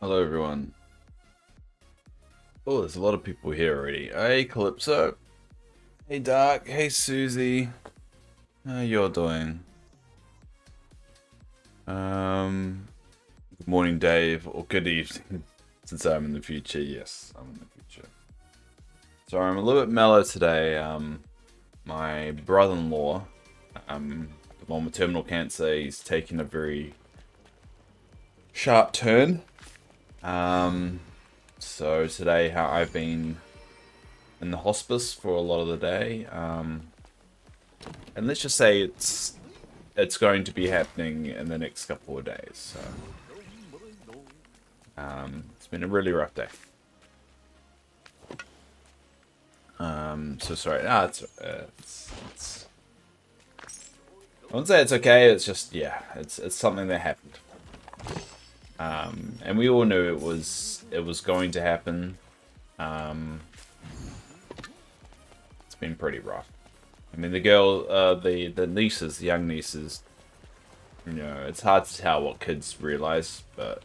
Hello everyone. Oh, there's a lot of people here already. Hey Calypso. Hey Dark. Hey Susie. How you're doing? Good morning Dave, or good evening. Since I'm in the future, yes, I'm in the future. So I'm a little bit mellow today. My brother-in-law, the one with terminal cancer, he's taken a very sharp turn. So today how I've been in the hospice for a lot of the day. And let's just say it's going to be happening in the next couple of days. So it's been a really rough day. So sorry. It's I wouldn't say it's okay. It's just it's something that happened. And we all knew it was going to happen. It's been pretty rough. I mean, the girl, the nieces, the young nieces, you know, it's hard to tell what kids realize, but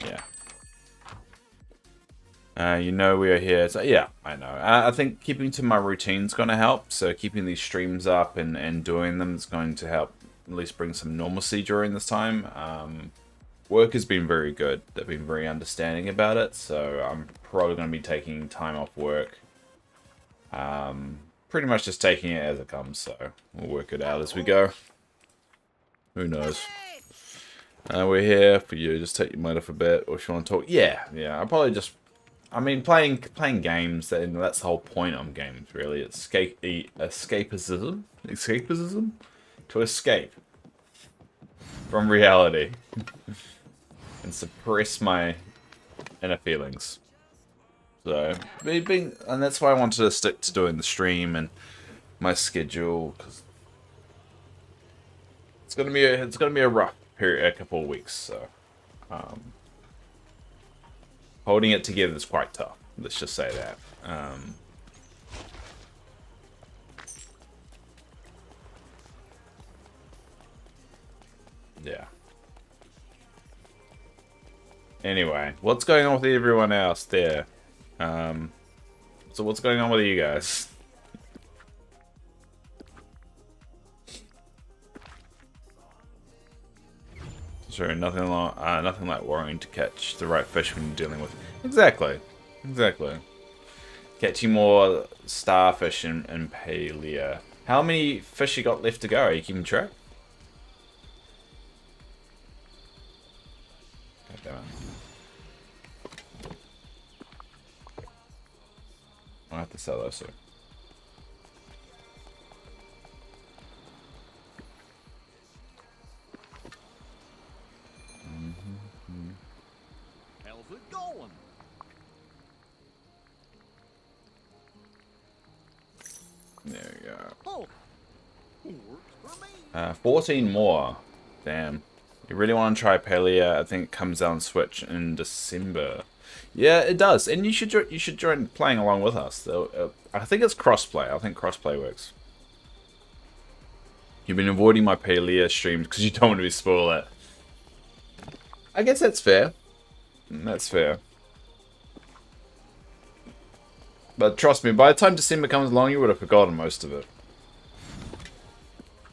yeah. You know we are here, so yeah, I know. I think keeping to my routine's going to help, so keeping these streams up and doing them is going to help at least bring some normalcy during this time. Work has been very good. They've been very understanding about it, so I'm probably going to be taking time off work. Pretty much just taking it as it comes, so we'll work it out as we go. Who knows? We're here for you. Just take your mind off a bit, or if you want to talk, yeah. I'll probably just. I mean, playing games. That's the whole point of games, really. It's escapism to escape from reality and suppress my inner feelings. So, and that's why I wanted to stick to doing the stream and my schedule, because it's gonna be a rough period, a couple of weeks. So, holding it together is quite tough. Let's just say that. Yeah. Anyway, what's going on with everyone else there? So what's going on with you guys? Sure, nothing like worrying to catch the right fish when you're dealing with. Exactly. Catching more starfish and palia. How many fish you got left to go? Are you keeping track? God damn it. I'll have to sell those soon. How's it going? There we go. Oh, works for me. 14 more. Damn. You really want to try Palia? I think it comes out on Switch in December. Yeah, it does, and you should join playing along with us. Though I think it's crossplay. I think crossplay works. You've been avoiding my Palia streams because you don't want to be spoil it. I guess that's fair. That's fair. But trust me, by the time December comes along, you would have forgotten most of it.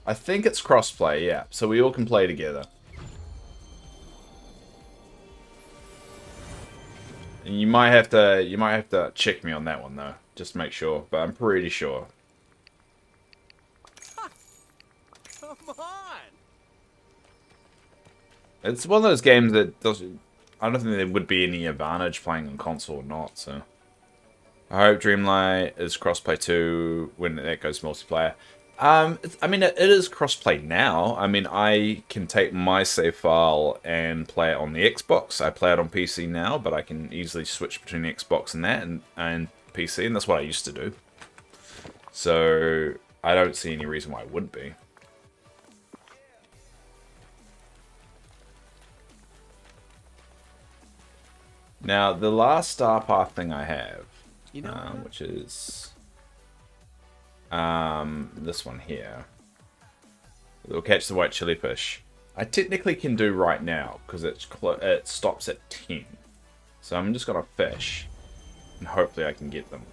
I think it's crossplay, yeah. So we all can play together. And you might have to check me on that one though, just to make sure. But I'm pretty sure. Come on. It's one of those games that doesn't. I don't think there would be any advantage playing on console or not. So I hope Dreamlight is crossplay too when that goes multiplayer. I mean, it is crossplay now. I mean, I can take my save file and play it on the Xbox. I play it on PC now, but I can easily switch between the Xbox and that and PC, and that's what I used to do. So I don't see any reason why it wouldn't be. Now, the last Star Path thing I have, which is this one here. We'll catch the white chili fish. I technically can do right now because it stops at 10. So I'm just gonna fish, and hopefully I can get them.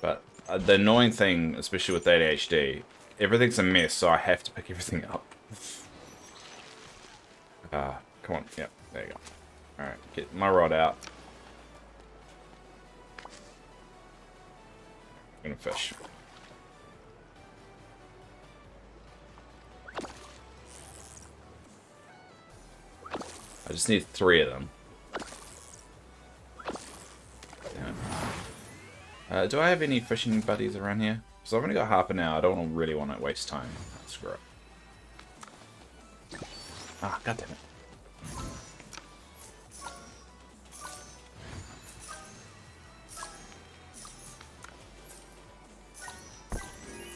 But the annoying thing, especially with ADHD, everything's a mess, so I have to pick everything up. Come on, yep, there you go. Alright, get my rod out. I'm gonna fish. I just need 3 of them. Yeah. Do I have any fishing buddies around here? Because I've only got half an hour. I don't really want to waste time. Screw it. Ah, goddammit.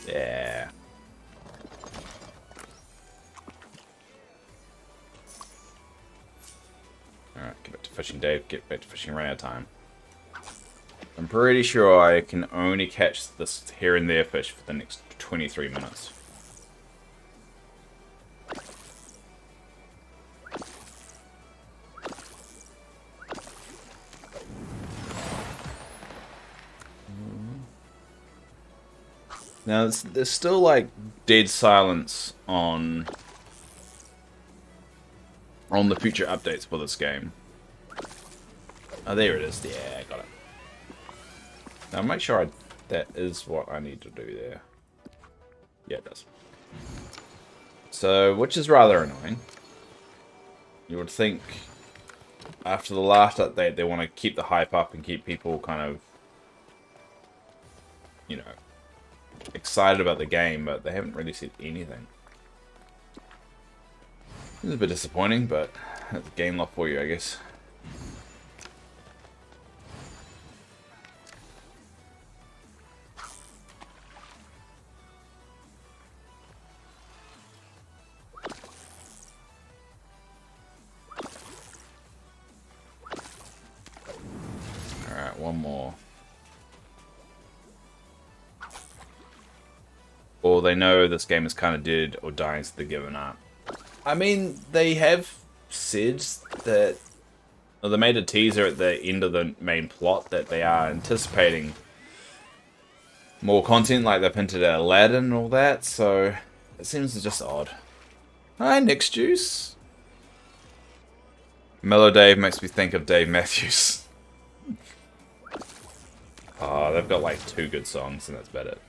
Yeah. Alright, get back to fishing, Dave. Get back to fishing. Run out of time. I'm pretty sure I can only catch this here and there fish for the next 23 minutes. Now, there's still, like, dead silence on the future updates for this game. Oh, there it is. Yeah, I got it. Now, make sure that is what I need to do there. Yeah, it does. So, which is rather annoying. You would think, after the last update, they want to keep the hype up and keep people kind of, you know, excited about the game, but they haven't really said anything. It's a bit disappointing, but that's game lock for you, I guess. Alright, one more. Or they know this game is kind of dead or dying, so they're giving up. I mean, they have said that... Well, they made a teaser at the end of the main plot that they are anticipating more content, like they've hinted at Aladdin and all that, so it seems just odd. Hi, Next Juice. Mellow Dave makes me think of Dave Matthews. Oh, they've got like 2 good songs, and that's about it.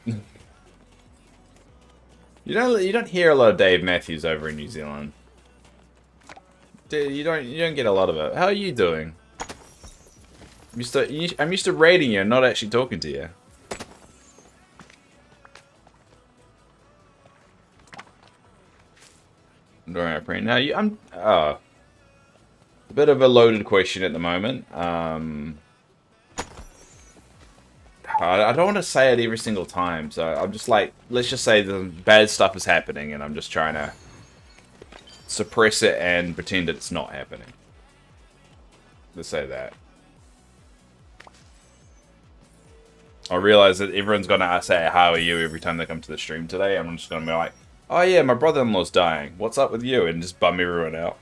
You don't hear a lot of Dave Matthews over in New Zealand. You don't get a lot of it. How are you doing? I'm used to rating you, not actually talking to you. Alright, friend. Now I'm a bit of a loaded question at the moment. I don't want to say it every single time, so I'm just like, let's just say the bad stuff is happening, and I'm just trying to suppress it and pretend it's not happening. Let's say that. I realize that everyone's going to say, how are you, every time they come to the stream today. I'm just going to be like, oh yeah, my brother-in-law's dying. What's up with you? And just bum everyone out.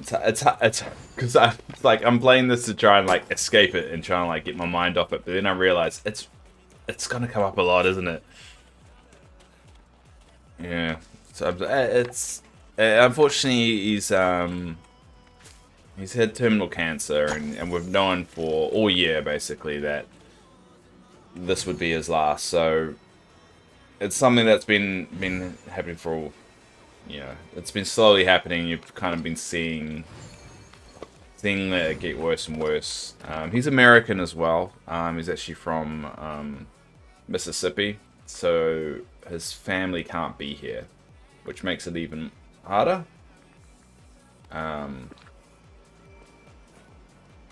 It's because I'm playing this to try and like escape it and try and like get my mind off it, but then I realize it's gonna come up a lot, isn't it? Yeah. So it's unfortunately he's had terminal cancer, and we've known for all year basically that this would be his last. So it's something that's been happening for. Yeah, it's been slowly happening. You've kind of been seeing it get worse and worse. He's American as well. He's actually from Mississippi, so his family can't be here, which makes it even harder.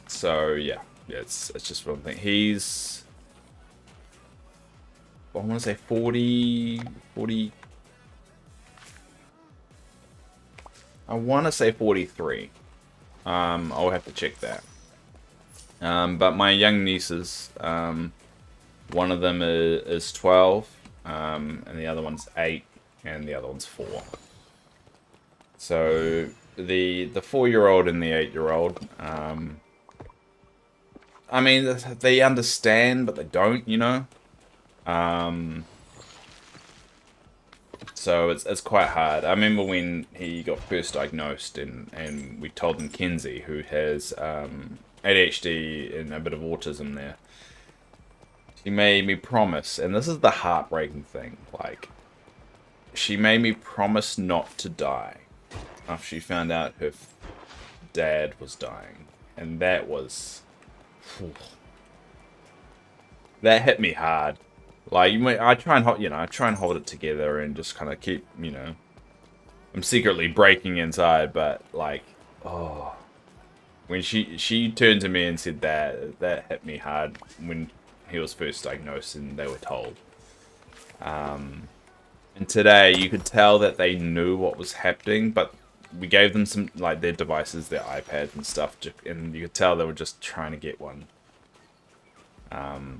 So yeah, it's just one thing. He's, I want to say 40. I want to say 43. I'll have to check that. But my young nieces, one of them is 12, and the other one's 8, and the other one's 4. So the 4-year-old and the 8-year-old, I mean, they understand, but they don't, you know. So it's quite hard. I remember when he got first diagnosed, and we told him Kenzie, who has ADHD and a bit of autism there. She made me promise, and this is the heartbreaking thing, like, she made me promise not to die after she found out her dad was dying. And that was... that hit me hard. Like, I try and hold it together and just kind of keep, you know... I'm secretly breaking inside, but, like, oh... When she turned to me and said that hit me hard when he was first diagnosed and they were told. And today, you could tell that they knew what was happening, but we gave them some, like, their devices, their iPads and stuff, and you could tell they were just trying to get one. To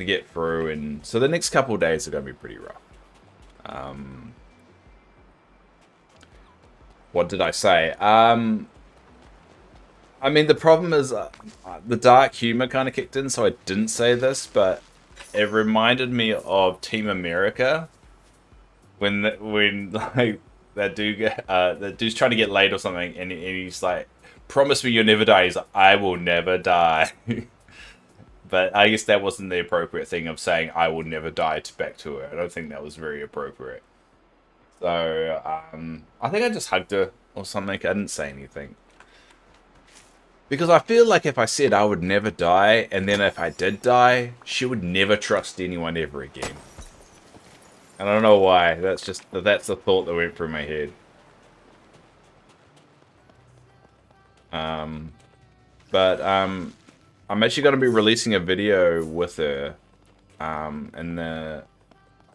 get through, and so the next couple of days are going to be pretty rough. What did I say? I mean, the problem is the dark humor kind of kicked in, so I didn't say this, but it reminded me of Team America when like that dude's trying to get laid or something, and he's like, "Promise me you'll never die." He's like, "I will never die." But I guess that wasn't the appropriate thing of saying "I will never die" back to her. I don't think that was very appropriate. So I think I just hugged her or something. I didn't say anything. Because I feel like if I said I would never die, and then if I did die, she would never trust anyone ever again. And I don't know why. That's the thought that went through my head. But I'm actually going to be releasing a video with her,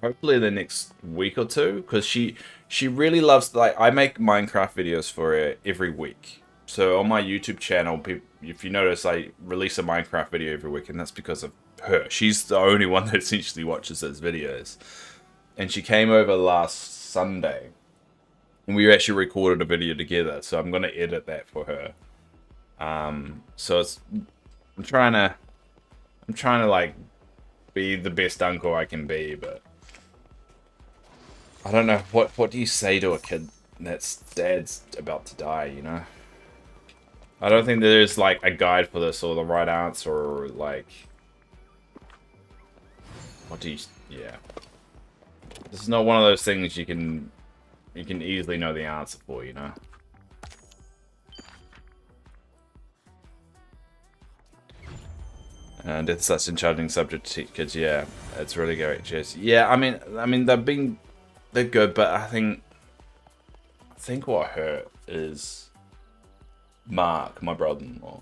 hopefully the next week or two, because she really loves, like, I make Minecraft videos for her every week. So on my YouTube channel, if you notice, I release a Minecraft video every week, and that's because of her. She's the only one that essentially watches those videos. And she came over last Sunday, and we actually recorded a video together, so I'm going to edit that for her. So I'm trying to like be the best uncle I can be, but I don't know, what do you say to a kid that's dad's about to die, you know? I don't think there's like a guide for this or the right answer, or like, yeah. This is not one of those things you can easily know the answer for, you know? And it's such a challenging subject to teach kids. Yeah, it's really great, Jess. Yeah, I mean they're good, but I think what hurt is Mark, my brother-in-law.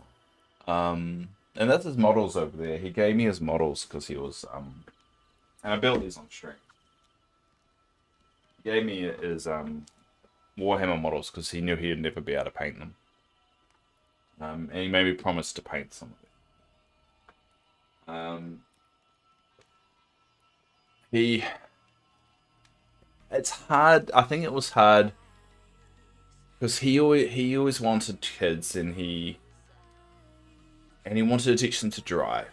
And that's his models over there. He gave me his models because he was and I built these on string. He gave me his Warhammer models because he knew he'd never be able to paint them. And he made me promise to paint some of it. It's hard. I think it was hard because he always wanted kids, and he wanted to teach them to drive,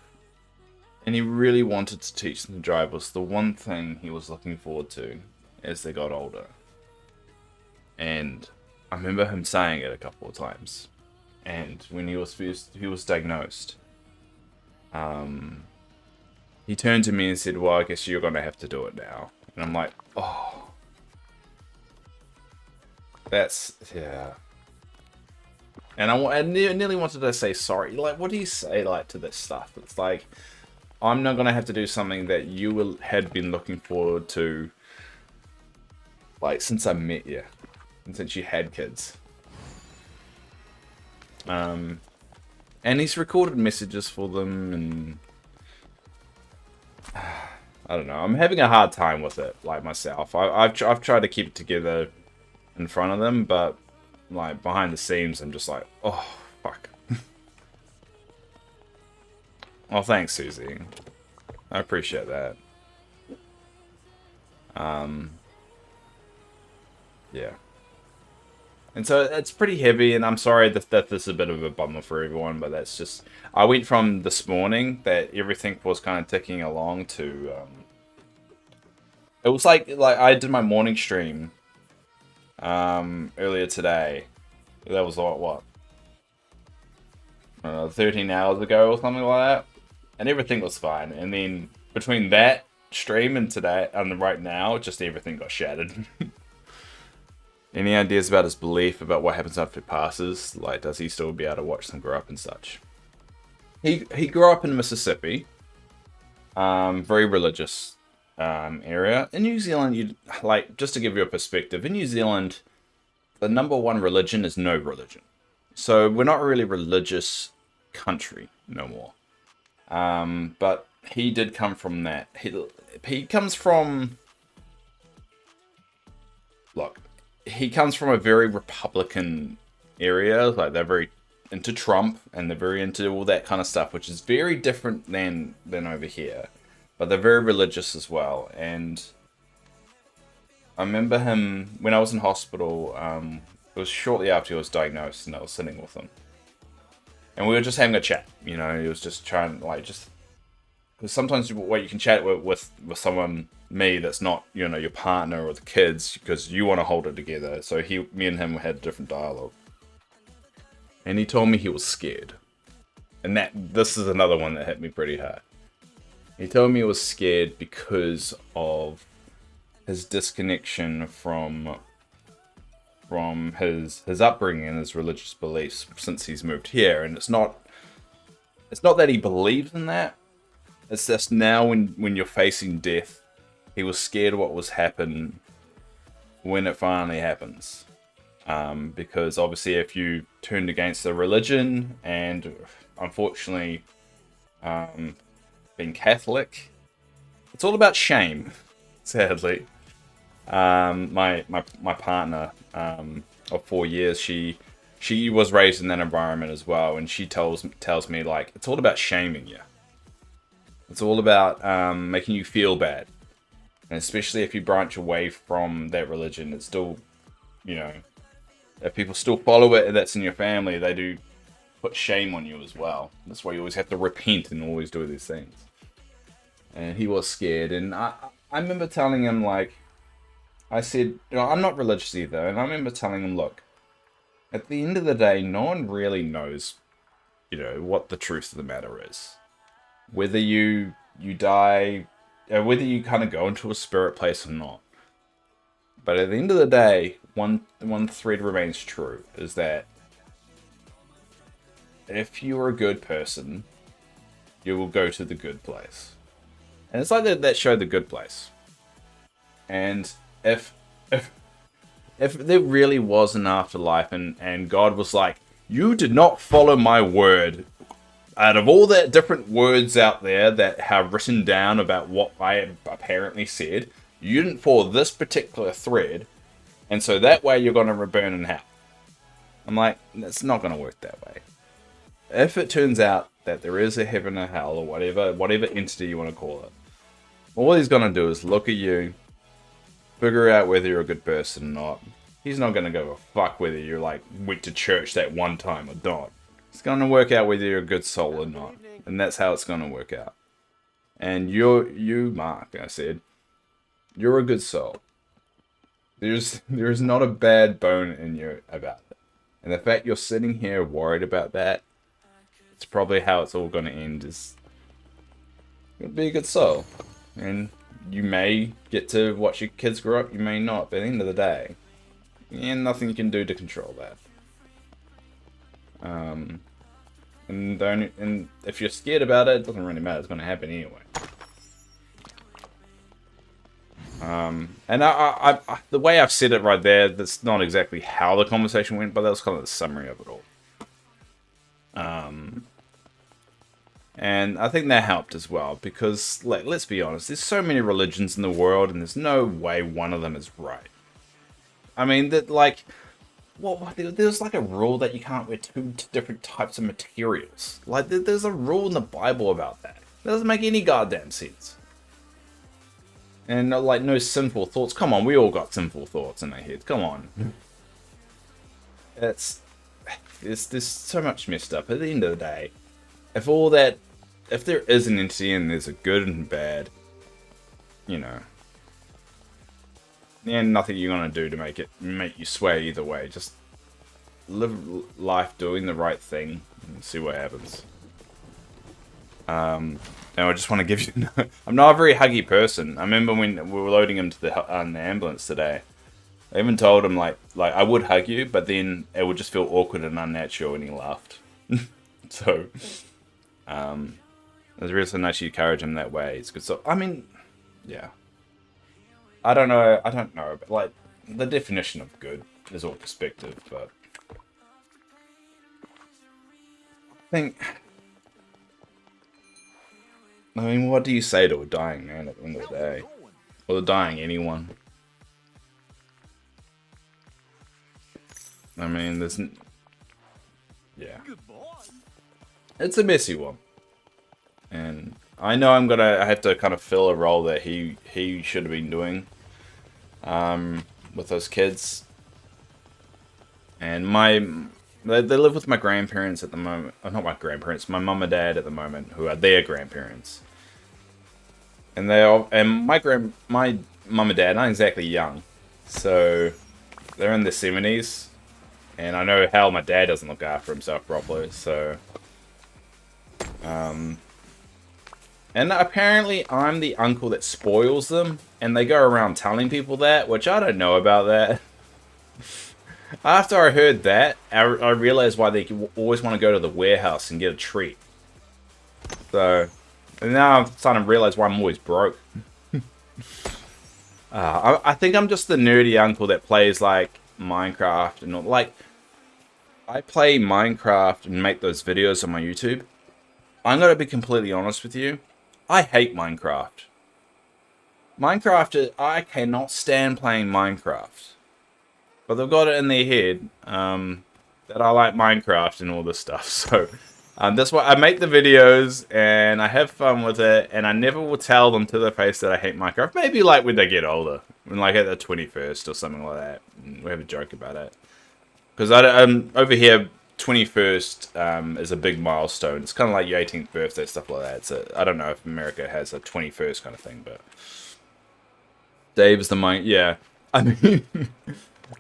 and he really wanted to teach them to drive. Was the one thing he was looking forward to as they got older. And I remember him saying it a couple of times. And when he was diagnosed, he turned to me and said, "Well, I guess you're gonna have to do it now." And I'm like, oh, that's, yeah. And I nearly wanted to say sorry. Like, what do you say, like, to this stuff? It's like, I'm not gonna have to do something that you had been looking forward to, like, since I met you, and since you had kids. And he's recorded messages for them, and I don't know. I'm having a hard time with it, like myself. I've tried to keep it together in front of them, but like behind the scenes, I'm just like, oh fuck. Well, thanks, Susie. I appreciate that. Yeah. And so it's pretty heavy, and I'm sorry that this is a bit of a bummer for everyone, but that's just... I went from this morning that everything was kind of ticking along to... it was like I did my morning stream earlier today. That was what? 13 hours ago or something like that. And everything was fine. And then between that stream and today, and right now, just everything got shattered. Any ideas about his belief about what happens after it passes? Like, does he still be able to watch them grow up and such? He grew up in Mississippi. Very religious area. In New Zealand, just to give you a perspective, in New Zealand, the number one religion is no religion. So we're not really a religious country no more. But he did come from that. He comes from... Look, he comes from a very Republican area. Like, they're very into Trump, and they're very into all that kind of stuff, which is very different than over here. But they're very religious as well. And I remember him, when I was in hospital, it was shortly after he was diagnosed, and I was sitting with him. And we were just having a chat, you know. He was just trying, because sometimes what you can chat with someone, me, that's not, you know, your partner or the kids, because you want to hold it together. So me and him had a different dialogue. And he told me he was scared. And this is another one that hit me pretty hard. He told me he was scared because of his disconnection from his upbringing and his religious beliefs since he's moved here. And it's not that he believes in that. It's just now when you're facing death, he was scared of what was happen when it finally happens. Because obviously if you turned against the religion, and unfortunately being Catholic, it's all about shame, sadly. My partner of 4 years, she was raised in that environment as well, and she tells me, like, it's all about shaming you. It's all about making you feel bad. And especially if you branch away from that religion, it's still, you know, if people still follow it and that's in your family, they do put shame on you as well. That's why you always have to repent and always do these things. And he was scared, and I remember telling him, like, I said, you know, I'm not religious either, and I remember telling him, look, at the end of the day, no one really knows, you know, what the truth of the matter is. Whether you die, whether you kind of go into a spirit place or not. But at the end of the day, one thread remains true, is that if you're a good person, you will go to the good place. And it's like that show, The Good Place. And if there really was an afterlife, and God was like, you did not follow my word, out of all the different words out there that have written down about what I have apparently said, you didn't follow this particular thread, and so that way you're going to burn in hell. I'm like, it's not going to work that way. If it turns out that there is a heaven or hell, or whatever entity you want to call it, all he's going to do is look at you, figure out whether you're a good person or not. He's not going to go a fuck whether you went to church that one time or not. It's going to work out whether you're a good soul or not. And that's how it's going to work out. And you, Mark, I said, you're a good soul. There's not a bad bone in you about it. And the fact you're sitting here worried about that, it's probably how it's all going to end, is you'll be a good soul. And you may get to watch your kids grow up, you may not. But at the end of the day, nothing you can do to control that. And if you're scared about it, it doesn't really matter. It's going to happen anyway. And I the way I've said it right there, that's not exactly how the conversation went, but that was kind of the summary of it all. And I think that helped as well, because let's be honest, there's so many religions in the world, and there's no way one of them is right. I mean, Well, there's like a rule that you can't wear two different types of materials. Like, there's a rule in the Bible about that. That doesn't make any goddamn sense. And like, no sinful thoughts. Come on, we all got sinful thoughts in our heads. Come on. There's so much messed up. At the end of the day, if there is an entity and there's a good and bad, you know, and nothing you're gonna do to make you sway either way. Just live life doing the right thing and see what happens. And I just want to give you. I'm not a very huggy person. I remember when we were loading him to the ambulance today. I even told him like I would hug you, but then it would just feel awkward and unnatural, and he laughed. So, it was really so nice you encourage him that way. It's good. So I mean, yeah. I don't know, but like the definition of good is all perspective, but I mean, what do you say to a dying man at the end of the day? Or the dying anyone? I mean, yeah. It's a messy one. And I know I have to kind of fill a role that he should have been doing with those kids. And they live with my grandparents at the moment. Oh, not my grandparents, my mum and dad at the moment, who are their grandparents. And my mum and dad aren't exactly young, so they're in their 70s, and I know how my dad doesn't look after himself properly. So, and apparently I'm the uncle that spoils them, and they go around telling people that, which I don't know about that. After I heard that, I realized why they always want to go to the warehouse and get a treat. So, and now I'm starting to realize why I'm always broke. I think I'm just the nerdy uncle that plays, like, Minecraft and all. Like, I play Minecraft and make those videos on my YouTube. I'm going to be completely honest with you. I hate Minecraft. I cannot stand playing Minecraft. But they've got it in their head that I like Minecraft and all this stuff. So that's why I make the videos and I have fun with it. And I never will tell them to their face that I hate Minecraft. Maybe like when they get older. When like at the 21st or something like that. And we have a joke about it. Because over here, 21st is a big milestone. It's kind of like your 18th birthday, stuff like that. So I don't know if America has a 21st kind of thing. But Dave's the yeah. I mean...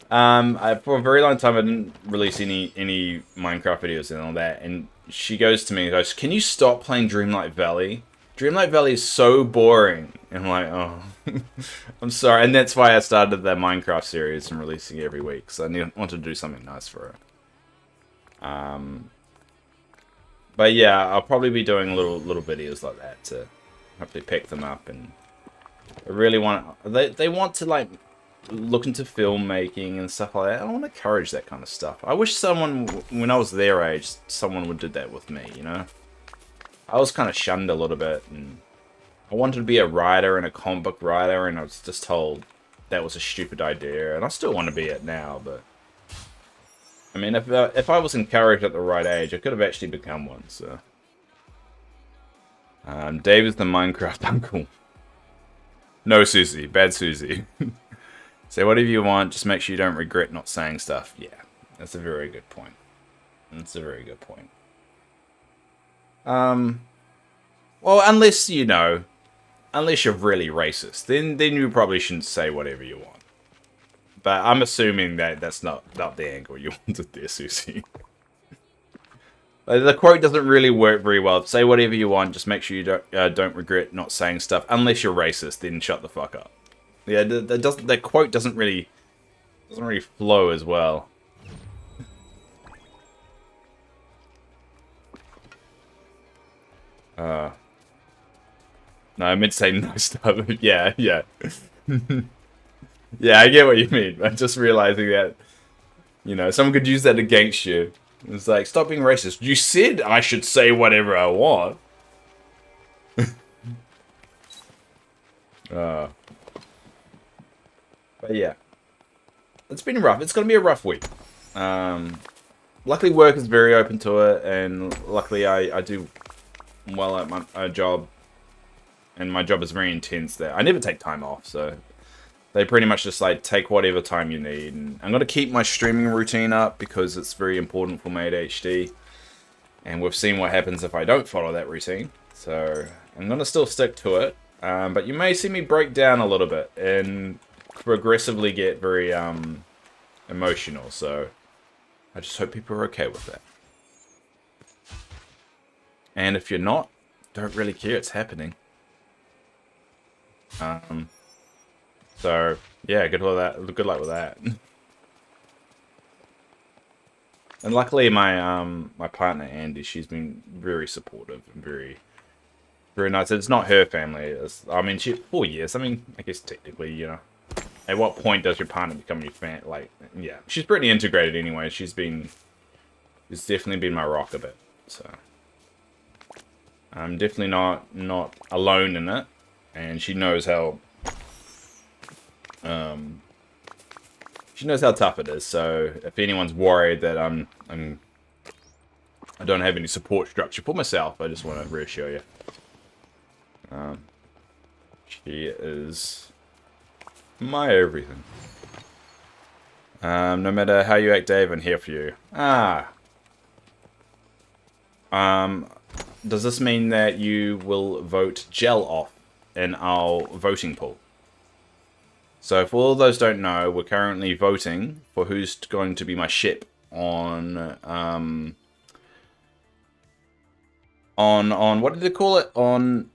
for a very long time I didn't release any Minecraft videos and all that, and she goes to me and goes, "Can you stop playing Dreamlight Valley? Dreamlight Valley is so boring." And I'm like, "Oh, I'm sorry." And that's why I started the Minecraft series and releasing it every week, so I wanted to do something nice for her. But yeah, I'll probably be doing little videos like that to hopefully pick them up, and I really want they want to like look into filmmaking and stuff like that. I want to encourage that kind of stuff. I wish someone, when I was their age, someone would do that with me, you know? I was kind of shunned a little bit, and I wanted to be a writer and a comic book writer, and I was just told that was a stupid idea, and I still want to be it now, but... I mean, if I was encouraged at the right age, I could have actually become one, so... Dave is the Minecraft uncle. No, Susie. Bad Susie. Say whatever you want, just make sure you don't regret not saying stuff. Yeah, that's a very good point. That's a very good point. Well, unless, you know, unless you're really racist, then you probably shouldn't say whatever you want. But I'm assuming that that's not the angle you wanted there, Susie. The quote doesn't really work very well. Say whatever you want, just make sure you don't regret not saying stuff. Unless you're racist, then shut the fuck up. Yeah, that quote doesn't really flow as well. No, I meant to say nice stuff. Yeah. Yeah, I get what you mean. I'm just realizing that, you know, someone could use that against you. It's like, stop being racist. You said I should say whatever I want. But yeah, it's been rough. It's going to be a rough week. Luckily, work is very open to it, and luckily I do well at my job. And my job is very intense there. I never take time off, so they pretty much just like take whatever time you need. And I'm going to keep my streaming routine up because it's very important for my ADHD. And we've seen what happens if I don't follow that routine. So I'm going to still stick to it. But you may see me break down a little bit and progressively get very emotional. So I just hope people are okay with that. And if you're not, don't really care. It's happening. So yeah, good luck with that. And luckily, my partner Andy, she's been very supportive and very nice. It's not her family. I mean, 4 years. I mean, I guess technically, you know, at what point does your partner become your fan? Like, yeah, she's pretty integrated anyway. She's definitely been my rock a bit. So I'm definitely not alone in it. And she knows how tough it is. So if anyone's worried that I don't have any support structure for myself, I just want to reassure you. She is my everything. No matter how you act, Dave, I'm here for you. Does this mean that you will vote Gel off in our voting pool? So for all those don't know, we're currently voting for who's going to be my ship on what did they call it? On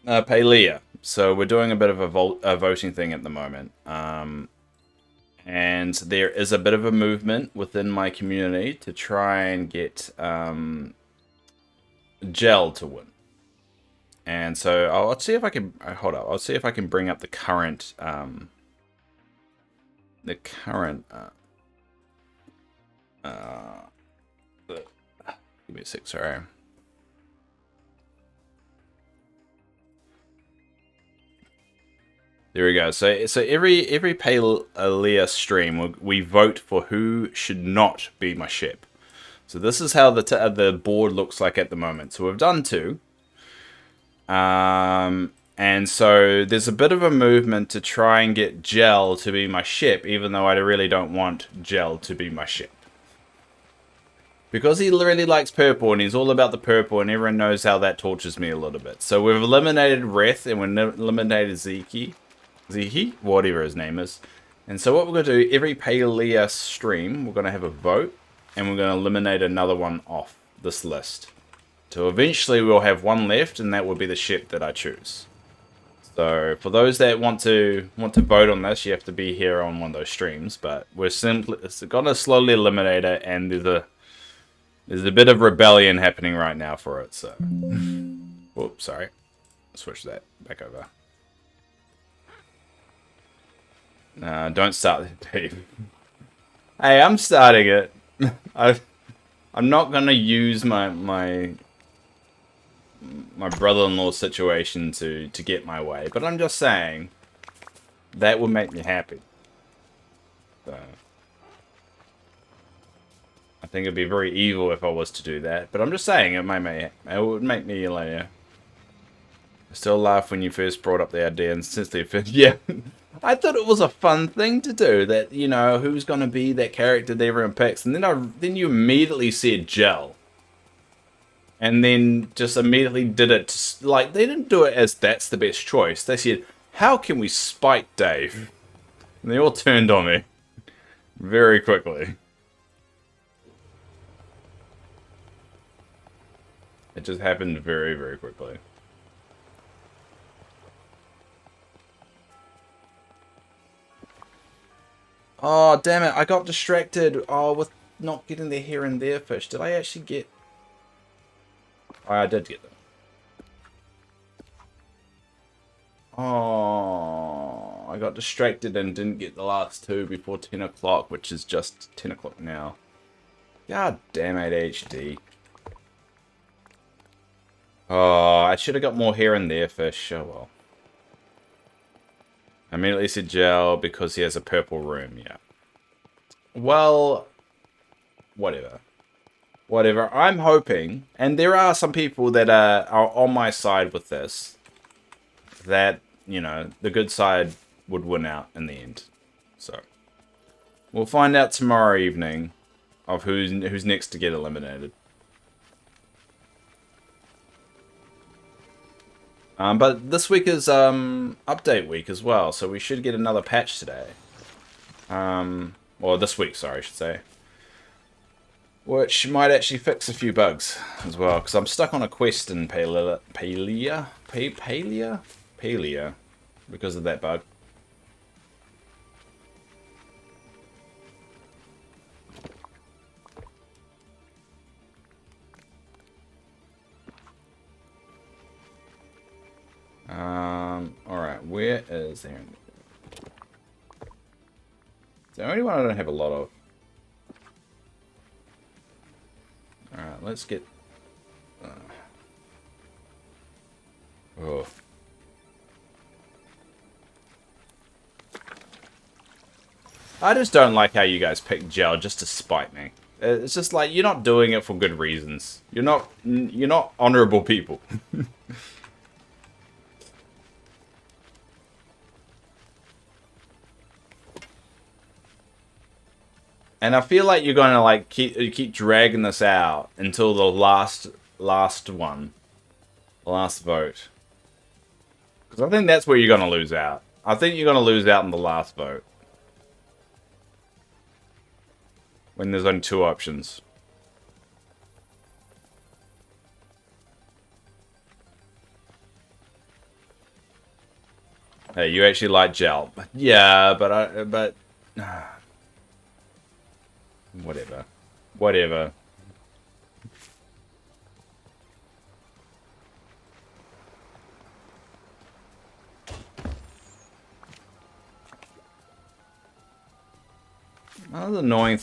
Palia. So we're doing a bit of a voting thing at the moment. And there is a bit of a movement within my community to try and get Gel to win. And so I'll see if I can hold up. I'll see if I can bring up the current give me a sec, sorry. There we go. So every Palia stream we vote for who should not be my ship. So this is how the board looks like at the moment. So we've done 2. And so there's a bit of a movement to try and get Gel to be my ship, even though I really don't want Gel to be my ship. Because he really likes purple, and he's all about the purple, and everyone knows how that tortures me a little bit. So we've eliminated Reth, and we've eliminated Zeke, whatever his name is. And so what we're going to do, every Palia stream, we're going to have a vote, and we're going to eliminate another one off this list. So eventually we'll have one left, and that will be the ship that I choose. So for those that want to vote on this, you have to be here on one of those streams. But we're going to slowly eliminate it, and there's a bit of rebellion happening right now for it. So, whoops, sorry, switch that back over. Don't start it, Dave. Hey, I'm starting it. I'm not gonna use my brother-in-law situation to get my way, but I'm just saying that would make me happy. So I think it'd be very evil if I was to do that, but I'm just saying it would make me like. I still laugh when you first brought up the idea, and since the yeah, I thought it was a fun thing to do. That, you know, who's gonna be that character that everyone picks, and then you immediately said Gel. And then just immediately did it, like, they didn't do it as that's the best choice. They said, how can we spite Dave? And they all turned on me. Very quickly. It just happened very, very quickly. Oh, damn it. I got distracted. Oh, with not getting the here and there fish. Did I actually get... Oh, I did get them. Oh, I got distracted and didn't get the last 2 before 10 o'clock, which is just 10 o'clock now. God damn it, HD. Oh, I should have got more here and there fish. Oh well. I immediately said Gel because he has a purple room, yeah. Well, whatever. Whatever. I'm hoping, and there are some people that are on my side with this, that, you know, the good side would win out in the end. So, we'll find out tomorrow evening of who's next to get eliminated. But this week is update week as well, so we should get another patch today. Or this week, sorry, I should say. Which might actually fix a few bugs as well, because I'm stuck on a quest in Palia, because of that bug. Alright, where is there? It's the only one I don't have a lot of. Alright, let's get... Oh. I just don't like how you guys pick gel just to spite me. It's just like, you're not doing it for good reasons. You're not honorable people. And I feel like you're gonna like keep dragging this out until the last one, the last vote. Because I think that's where you're gonna lose out. I think you're gonna lose out in the last vote when there's only 2 options. Hey, you actually like gel? Yeah, but whatever. Whatever. Another annoying...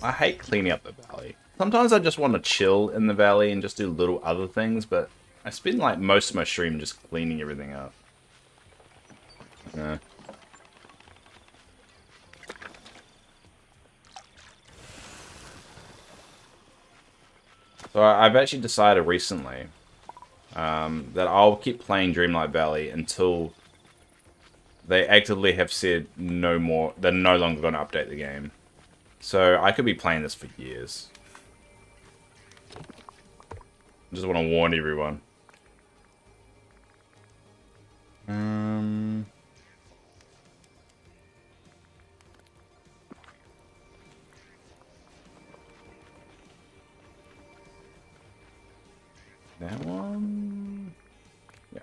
I hate cleaning up the valley. Sometimes I just want to chill in the valley and just do little other things, but I spend like most of my stream just cleaning everything up. Yeah. So I've actually decided recently that I'll keep playing Dreamlight Valley until they actively have said no more. They're no longer going to update the game. So I could be playing this for years. I just want to warn everyone. That one? Yeah.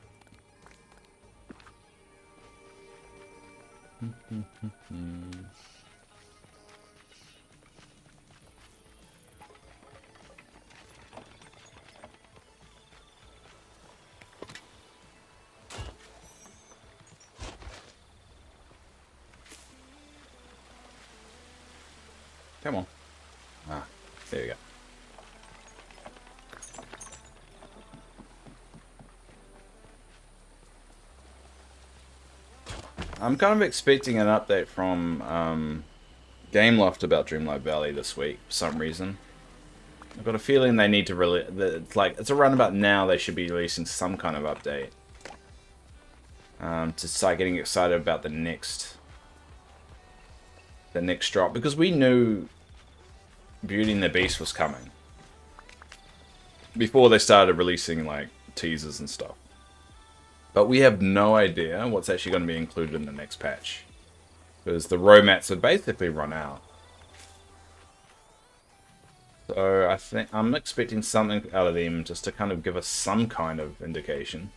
Come on. Ah, there you go. I'm kind of expecting an update from Gameloft about Dreamlight Valley this week for some reason. I've got a feeling they need to release... It's like, it's around about now they should be releasing some kind of update. To start getting excited about the next drop. Because we knew Beauty and the Beast was coming. Before they started releasing, like, teasers and stuff. But we have no idea what's actually going to be included in the next patch. Because the romats have basically run out. So I think I'm expecting something out of them just to kind of give us some kind of indication.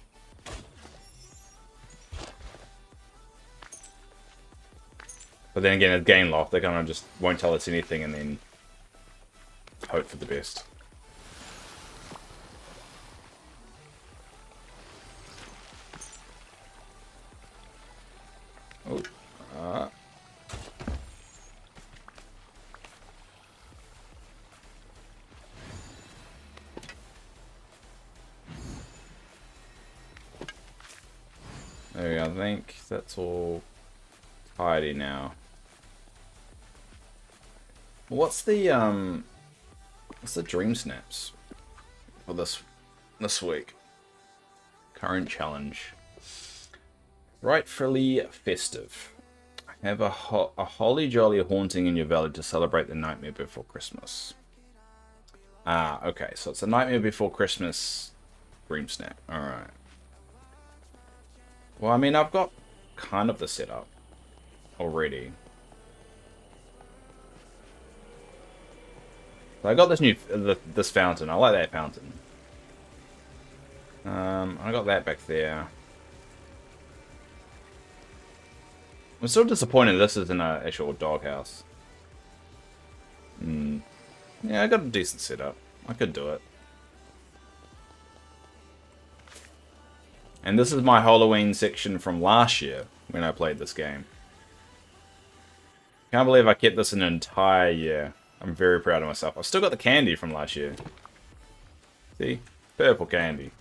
But then again, at Gameloft, they kind of just won't tell us anything and then hope for the best. Oh. There we go. I think that's all tidy now. What's the dream snaps for this week? Current challenge. Rightfully festive. Have a holly jolly haunting in your valley to celebrate the nightmare before Christmas. Ah, okay, so it's a nightmare before Christmas dream snap. Alright. Well, I mean, I've got kind of the setup already. So I got this this fountain. I like that fountain. I got that back there. I'm still disappointed this isn't an actual doghouse. Yeah, I got a decent setup. I could do it. And this is my Halloween section from last year when I played this game. Can't believe I kept this an entire year. I'm very proud of myself. I've still got the candy from last year. See? Purple candy.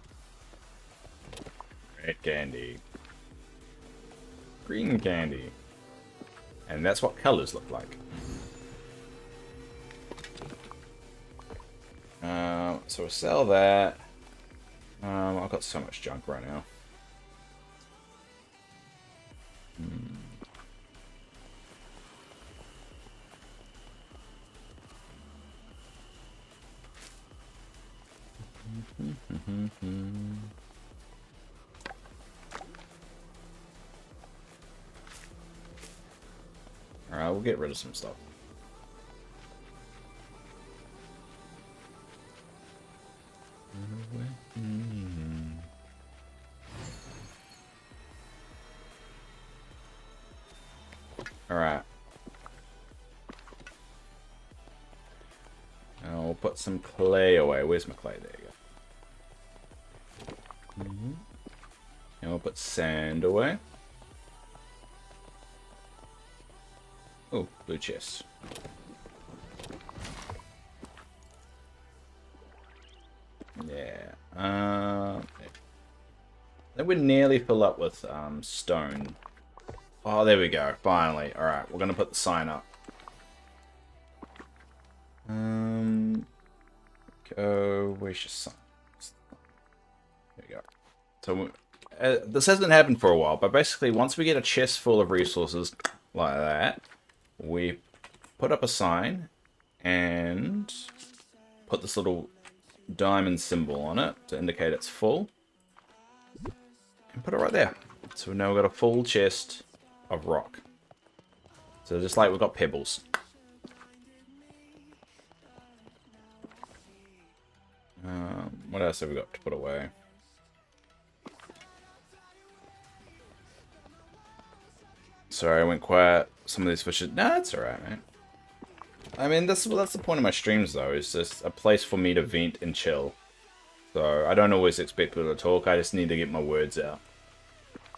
Red candy. Green candy. And that's what colors look like. So we'll sell that. I've got so much junk right now. Alright, we'll get rid of some stuff. Alright. Now we'll put some clay away. Where's my clay? There you go. And we'll put sand away. Oh, blue chest. Yeah. That would nearly fill up with stone. Oh, there we go. Finally. Alright, we're going to put the sign up. Where's your sign? There we go. So, this hasn't happened for a while, but basically once we get a chest full of resources like that, we put up a sign and put this little diamond symbol on it to indicate it's full. And put it right there. So now we've got a full chest of rock. So just like we've got pebbles. What else have we got to put away? Sorry, I went quiet. Some of these fishes... Nah, it's alright, man. I mean, that's the point of my streams, though. It's just a place for me to vent and chill. So, I don't always expect people to talk. I just need to get my words out.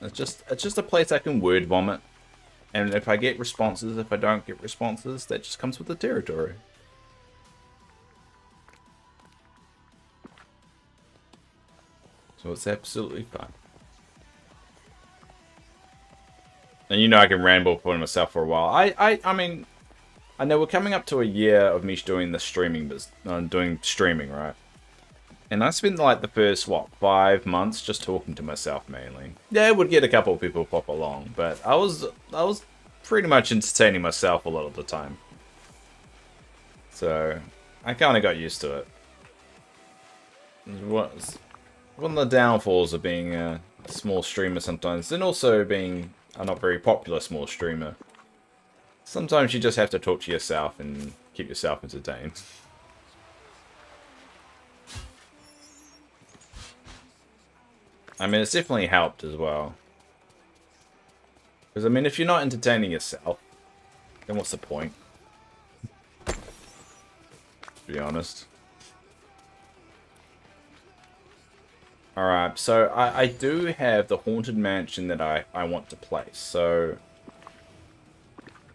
It's just a place I can word vomit. And if I get responses, if I don't get responses, that just comes with the territory. So it's absolutely fine. And you know I can ramble for myself for a while. I mean, I know we're coming up to a year of me doing the streaming, doing streaming, right? And I spent like the first, 5 months just talking to myself mainly. Yeah, I would get a couple of people pop along, but I was pretty much entertaining myself a lot of the time. So, I kind of got used to it. One of the downfalls of being a small streamer sometimes, and also being a not very popular small streamer. Sometimes you just have to talk to yourself and keep yourself entertained. I mean, it's definitely helped as well. Because, I mean, if you're not entertaining yourself, then what's the point? To be honest. Alright, so I do have the Haunted Mansion that I want to place. So,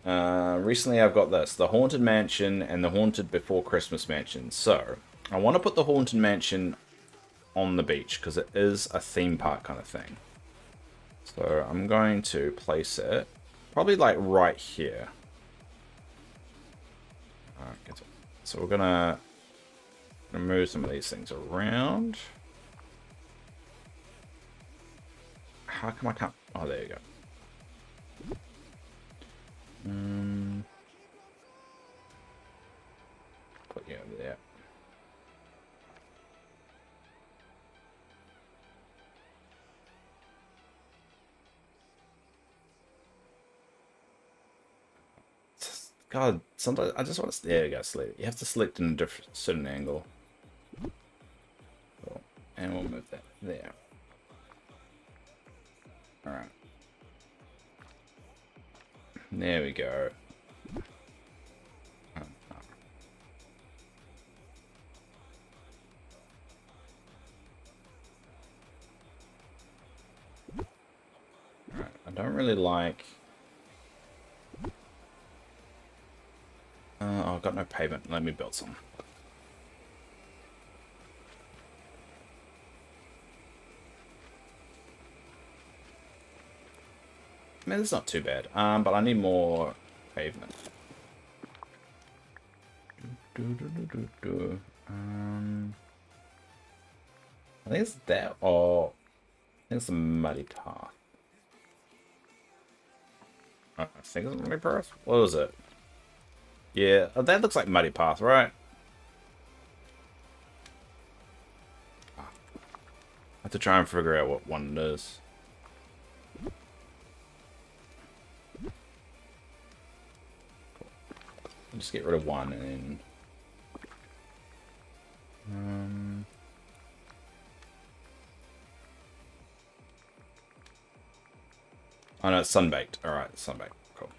recently I've got this. The Haunted Mansion and the Haunted Before Christmas Mansion. So, I want to put the Haunted Mansion on the beach because it is a theme park kind of thing. So, I'm going to place it probably like right here. Alright, get it. So we're gonna move some of these things around. How come I can't? Oh, there you go. Put you over there. God, sometimes I just want to. There you go, select. You have to select in a different certain angle. Cool. And we'll move that there. Alright. There we go. Alright, I don't really like... oh, I've got no pavement. Let me build some. I mean, it's not too bad. But I need more pavement. I think it's that, or I think it's the muddy path. I think it's muddy path. What was it? Yeah, that looks like muddy path, right? I have to try and figure out what one it is. I'll just get rid of one and then... oh no, it's sunbaked. Alright, sunbaked. Cool.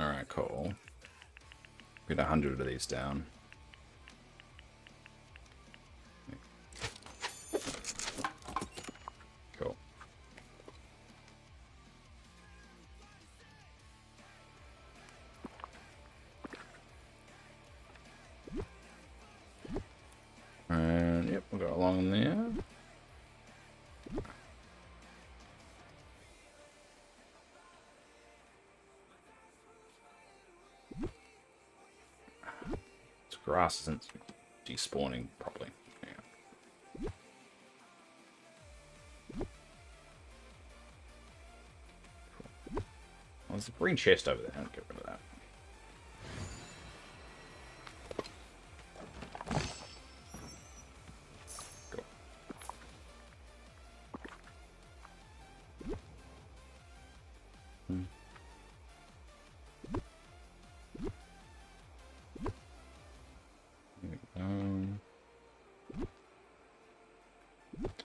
Alright, cool. Get 100 of these down. Cool. And yep, we'll go along there. Grass isn't despawning properly. Yeah. Cool. Well, there's a green chest over there. I'll get rid of that. Cool.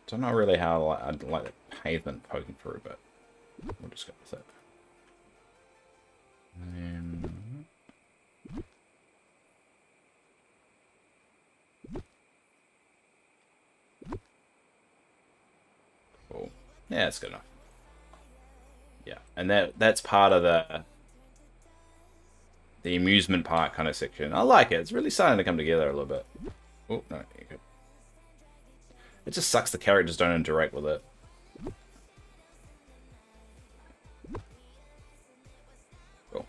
Don't know really how I'd like the pavement poking through, but we'll just go with it. And then... cool. Yeah, that's good enough. Yeah, and that's part of the amusement park kind of section. I like it. It's really starting to come together a little bit. Oh, no, you're good. It just sucks the characters don't interact with it. Cool.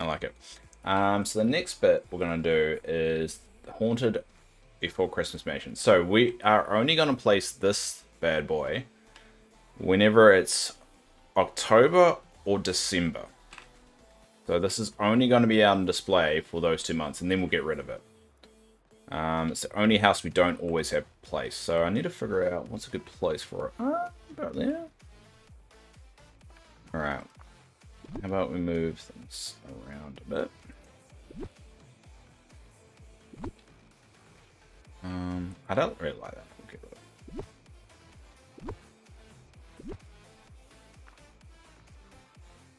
I like it. So the next bit we're going to do is the Haunted Before Christmas Mansion. So we are only going to place this bad boy whenever it's October or December. So this is only going to be out on display for those 2 months, and then we'll get rid of it. It's the only house we don't always have placed. So I need to figure out what's a good place for it. About there. Alright. How about we move things around a bit? I don't really like that. We'll get rid of it.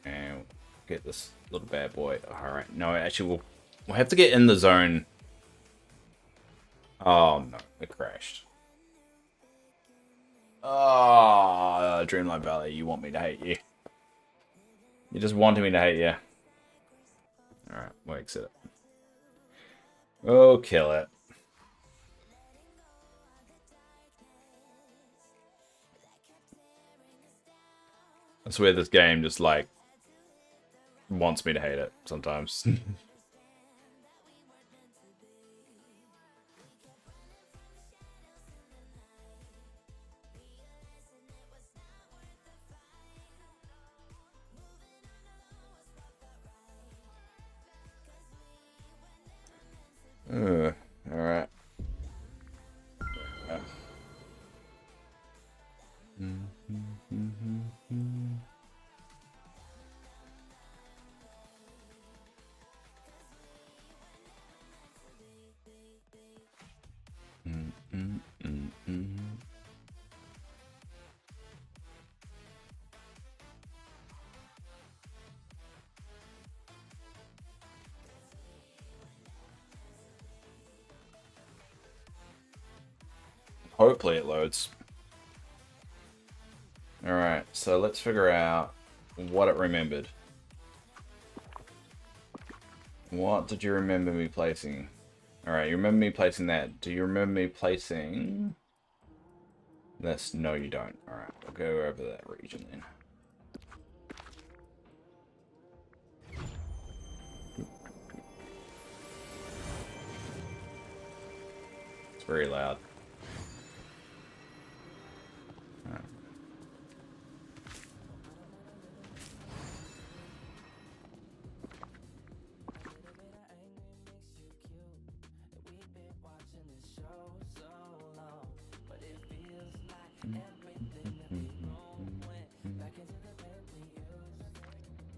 And get this little bad boy. Alright, no, actually we'll have to get in the zone. Oh no, it crashed. Oh, Dreamlight Valley, you want me to hate you. You just wanted me to hate you. Alright, we'll exit it. Oh, kill it. I swear this game just, like, wants me to hate it sometimes. Alright. Hopefully it loads. Alright, so let's figure out what it remembered. What did you remember me placing? Alright, you remember me placing that. Do you remember me placing this? No, you don't. Alright, we'll go over that region then. It's very loud.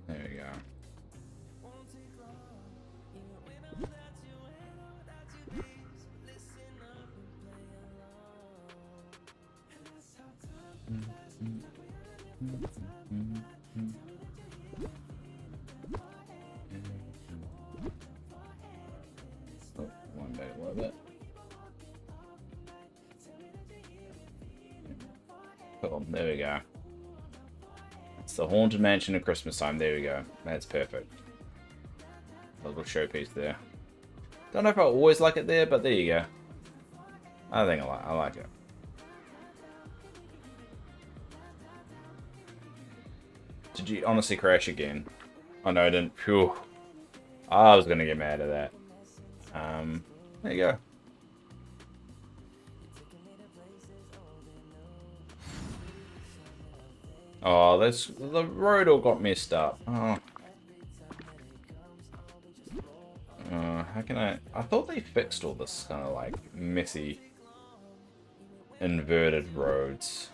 There we go. Oh, one day a little bit. Cool, there we go. It's the Haunted Mansion at Christmas time. There we go. That's perfect. A little showpiece there. Don't know if I always like it there, but there you go. I think I like it. Did you honestly crash again? Oh no, I didn't. Phew. I was gonna get mad at that. There you go. Oh, the road all got messed up. Oh. How can I thought they fixed all this kind of like messy inverted roads.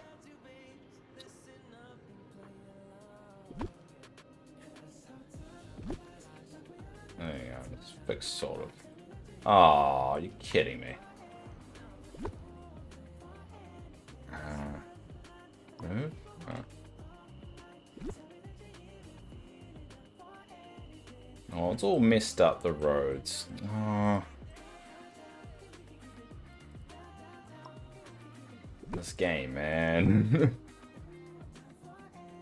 There you go, it's fixed sort of. Oh, you're kidding me. Move? Oh, it's all messed up, the roads. Oh. This game, man.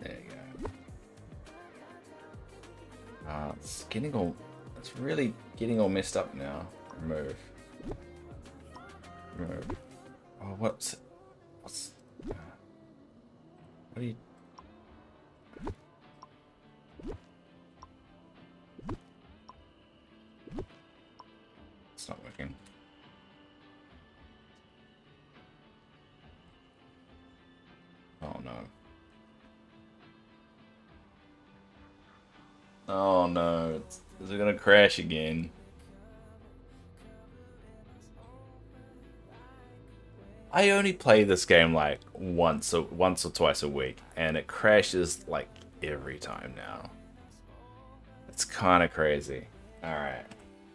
There you go. It's getting all... It's really getting all messed up now. Remove. Remove. Oh, what's... What are you... It's not working. Oh no. Oh no, is it gonna crash again? I only play this game like once or twice a week, and it crashes like every time now. It's kind of crazy. All right,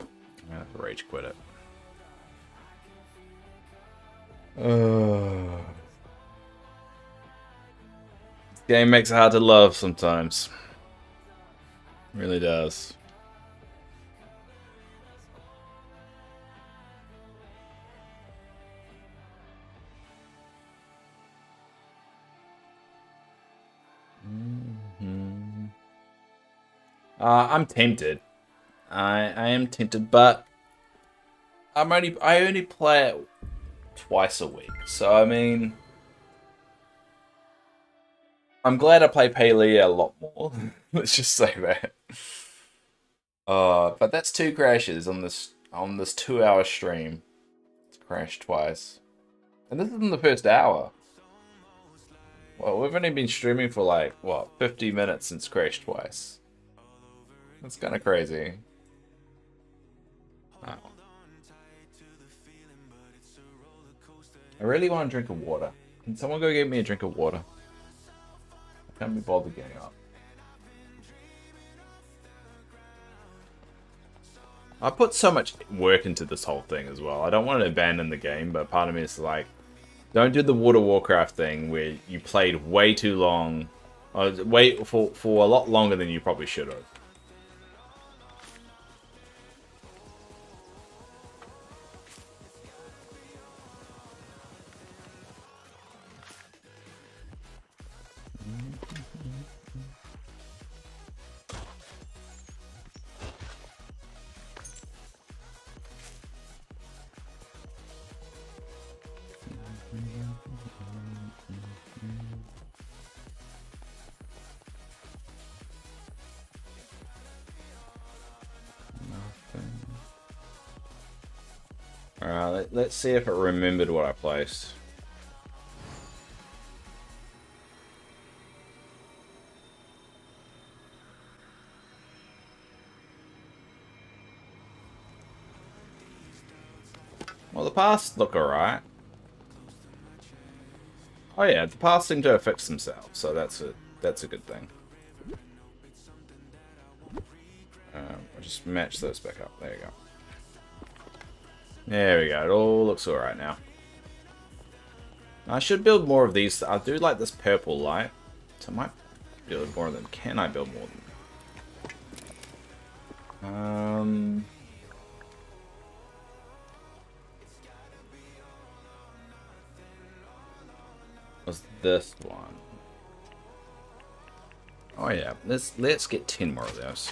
I'm gonna have to rage quit it. This game makes it hard to love sometimes. It really does. I'm tempted. I am tempted, but I only play it twice a week. So I mean, I'm glad I play Palea a lot more. Let's just say that. But that's 2 crashes on this 2-hour stream. It's crashed twice. And this isn't the first hour. Well, we've only been streaming for like, what, 50 minutes since crashed twice. That's kind of crazy. Oh. I really want a drink of water. Can someone go get me a drink of water? I can't be bothered getting up. I put so much work into this whole thing as well. I don't want to abandon the game, but part of me is like, don't do the World of Warcraft thing where you played way too long, or wait for a lot longer than you probably should have. Alright, let's see if it remembered what I placed. Well, the paths look alright. Oh yeah, the paths seem to have fixed themselves, so that's a good thing. I'll just match those back up. There you go. There we go. It all looks alright now. I should build more of these. I do like this purple light, so I might build more of them. Can I build more of them? Was this one? Oh yeah, let's get 10 more of those.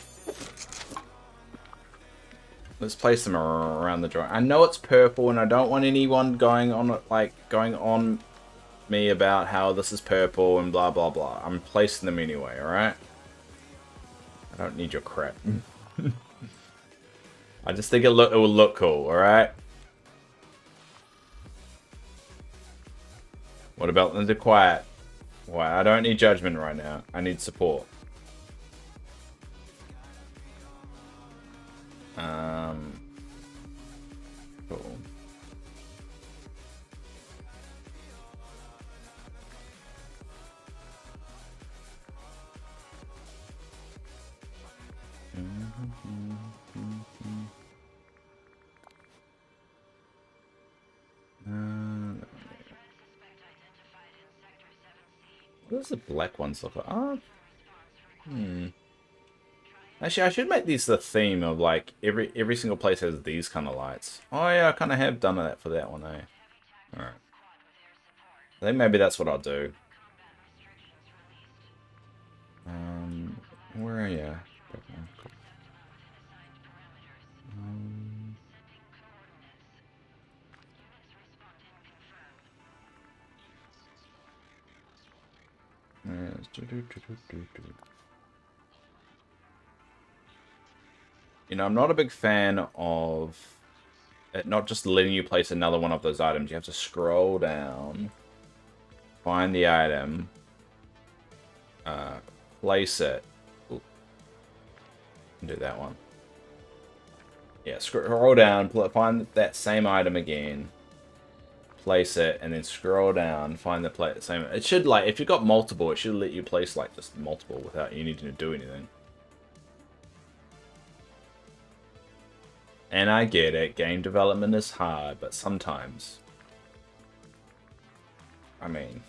Let's place them around the joint. I know it's purple, and I don't want anyone going on me about how this is purple and blah blah blah. I'm placing them anyway. All right. I don't need your crap. I just think it will look cool. All right. What about the quiet? Why? I don't need judgment right now. I need support. Cool. What does the black ones look like? Oh. Actually, I should make these the theme of like every single place has these kind of lights. Oh yeah, I kind of have done that for that one, eh? Alright. I think maybe that's what I'll do. Where are you? You know, I'm not a big fan of it not just letting you place another one of those items. You have to scroll down, find the item, place it. Ooh. Do that one. Yeah, scroll down, find that same item again, place it, and then scroll down, find the same. It should, like, if you've got multiple, it should let you place like just multiple without you needing to do anything. And I get it, game development is hard, but sometimes, I mean,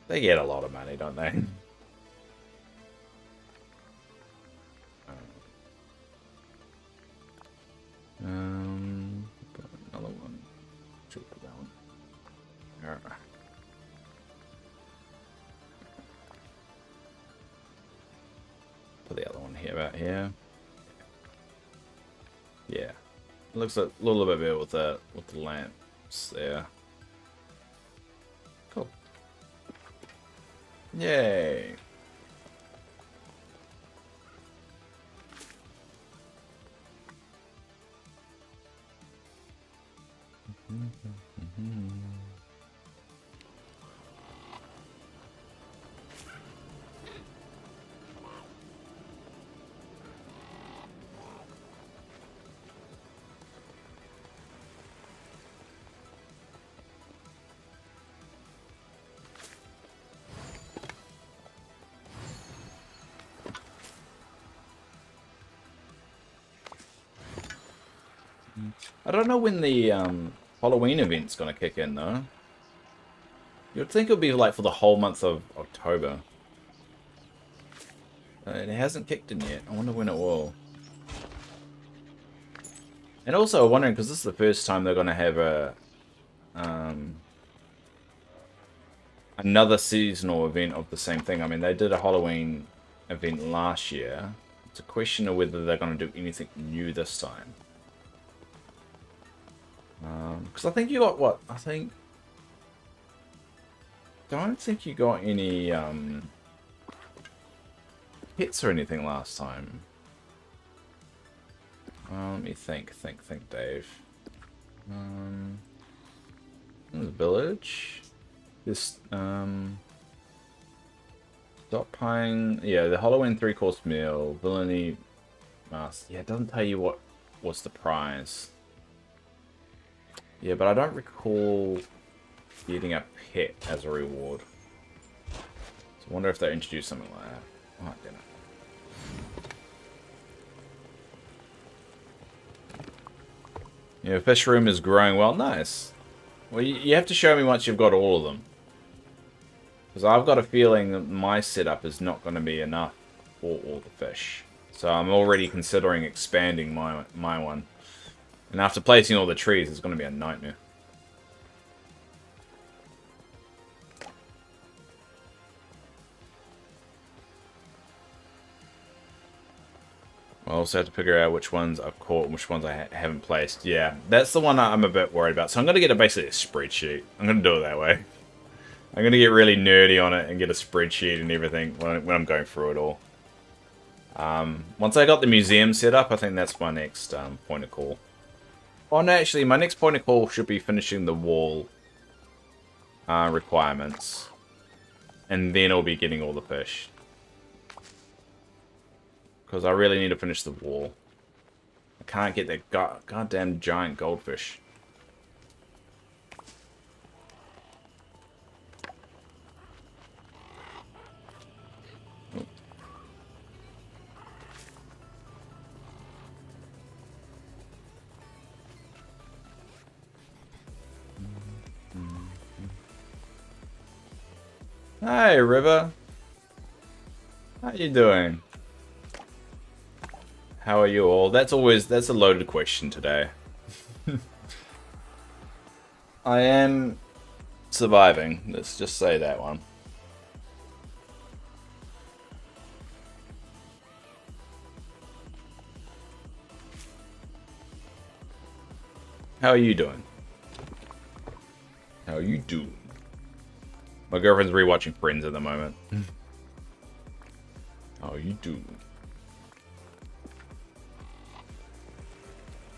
they get a lot of money, don't they? Another one. Should put that one. Alright. Put the other one here about here. Yeah. Looks a little bit better with the lamps there. Cool. Yay. I don't know when the Halloween event's gonna kick in though. You'd think it would be like for the whole month of October. It hasn't kicked in yet. I wonder when it will. And also I'm wondering, because this is the first time they're gonna have a another seasonal event of the same thing. I mean, they did a Halloween event last year. It's a question of whether they're gonna do anything new this time. Because I think you got what? Don't think you got any hits or anything last time. Let me think, Dave. The village. This stop paying. Yeah, the Halloween 3-course meal, villainy mask. Yeah, it doesn't tell you what's the prize. Yeah, but I don't recall getting a pet as a reward. So I wonder if they introduced something like that. Oh, damn it. Yeah, fish room is growing well. Nice. Well, you have to show me once you've got all of them. Because I've got a feeling that my setup is not going to be enough for all the fish. So I'm already considering expanding my one. And after placing all the trees, it's going to be a nightmare. I also have to figure out which ones I've caught and which ones I haven't placed. Yeah, that's the one I'm a bit worried about. So I'm going to get basically a spreadsheet. I'm going to do it that way. I'm going to get really nerdy on it and get a spreadsheet and everything when I'm going through it all. Once I got the museum set up, I think that's my next point of call. Oh no, actually, my next point of call should be finishing the wall requirements. And then I'll be getting all the fish. Because I really need to finish the wall. I can't get that goddamn giant goldfish. Hi, River. How you doing? How are you all? That's a loaded question today. I am surviving. Let's just say that one. How are you doing? How are you doing? My girlfriend's rewatching Friends at the moment. How are you doing?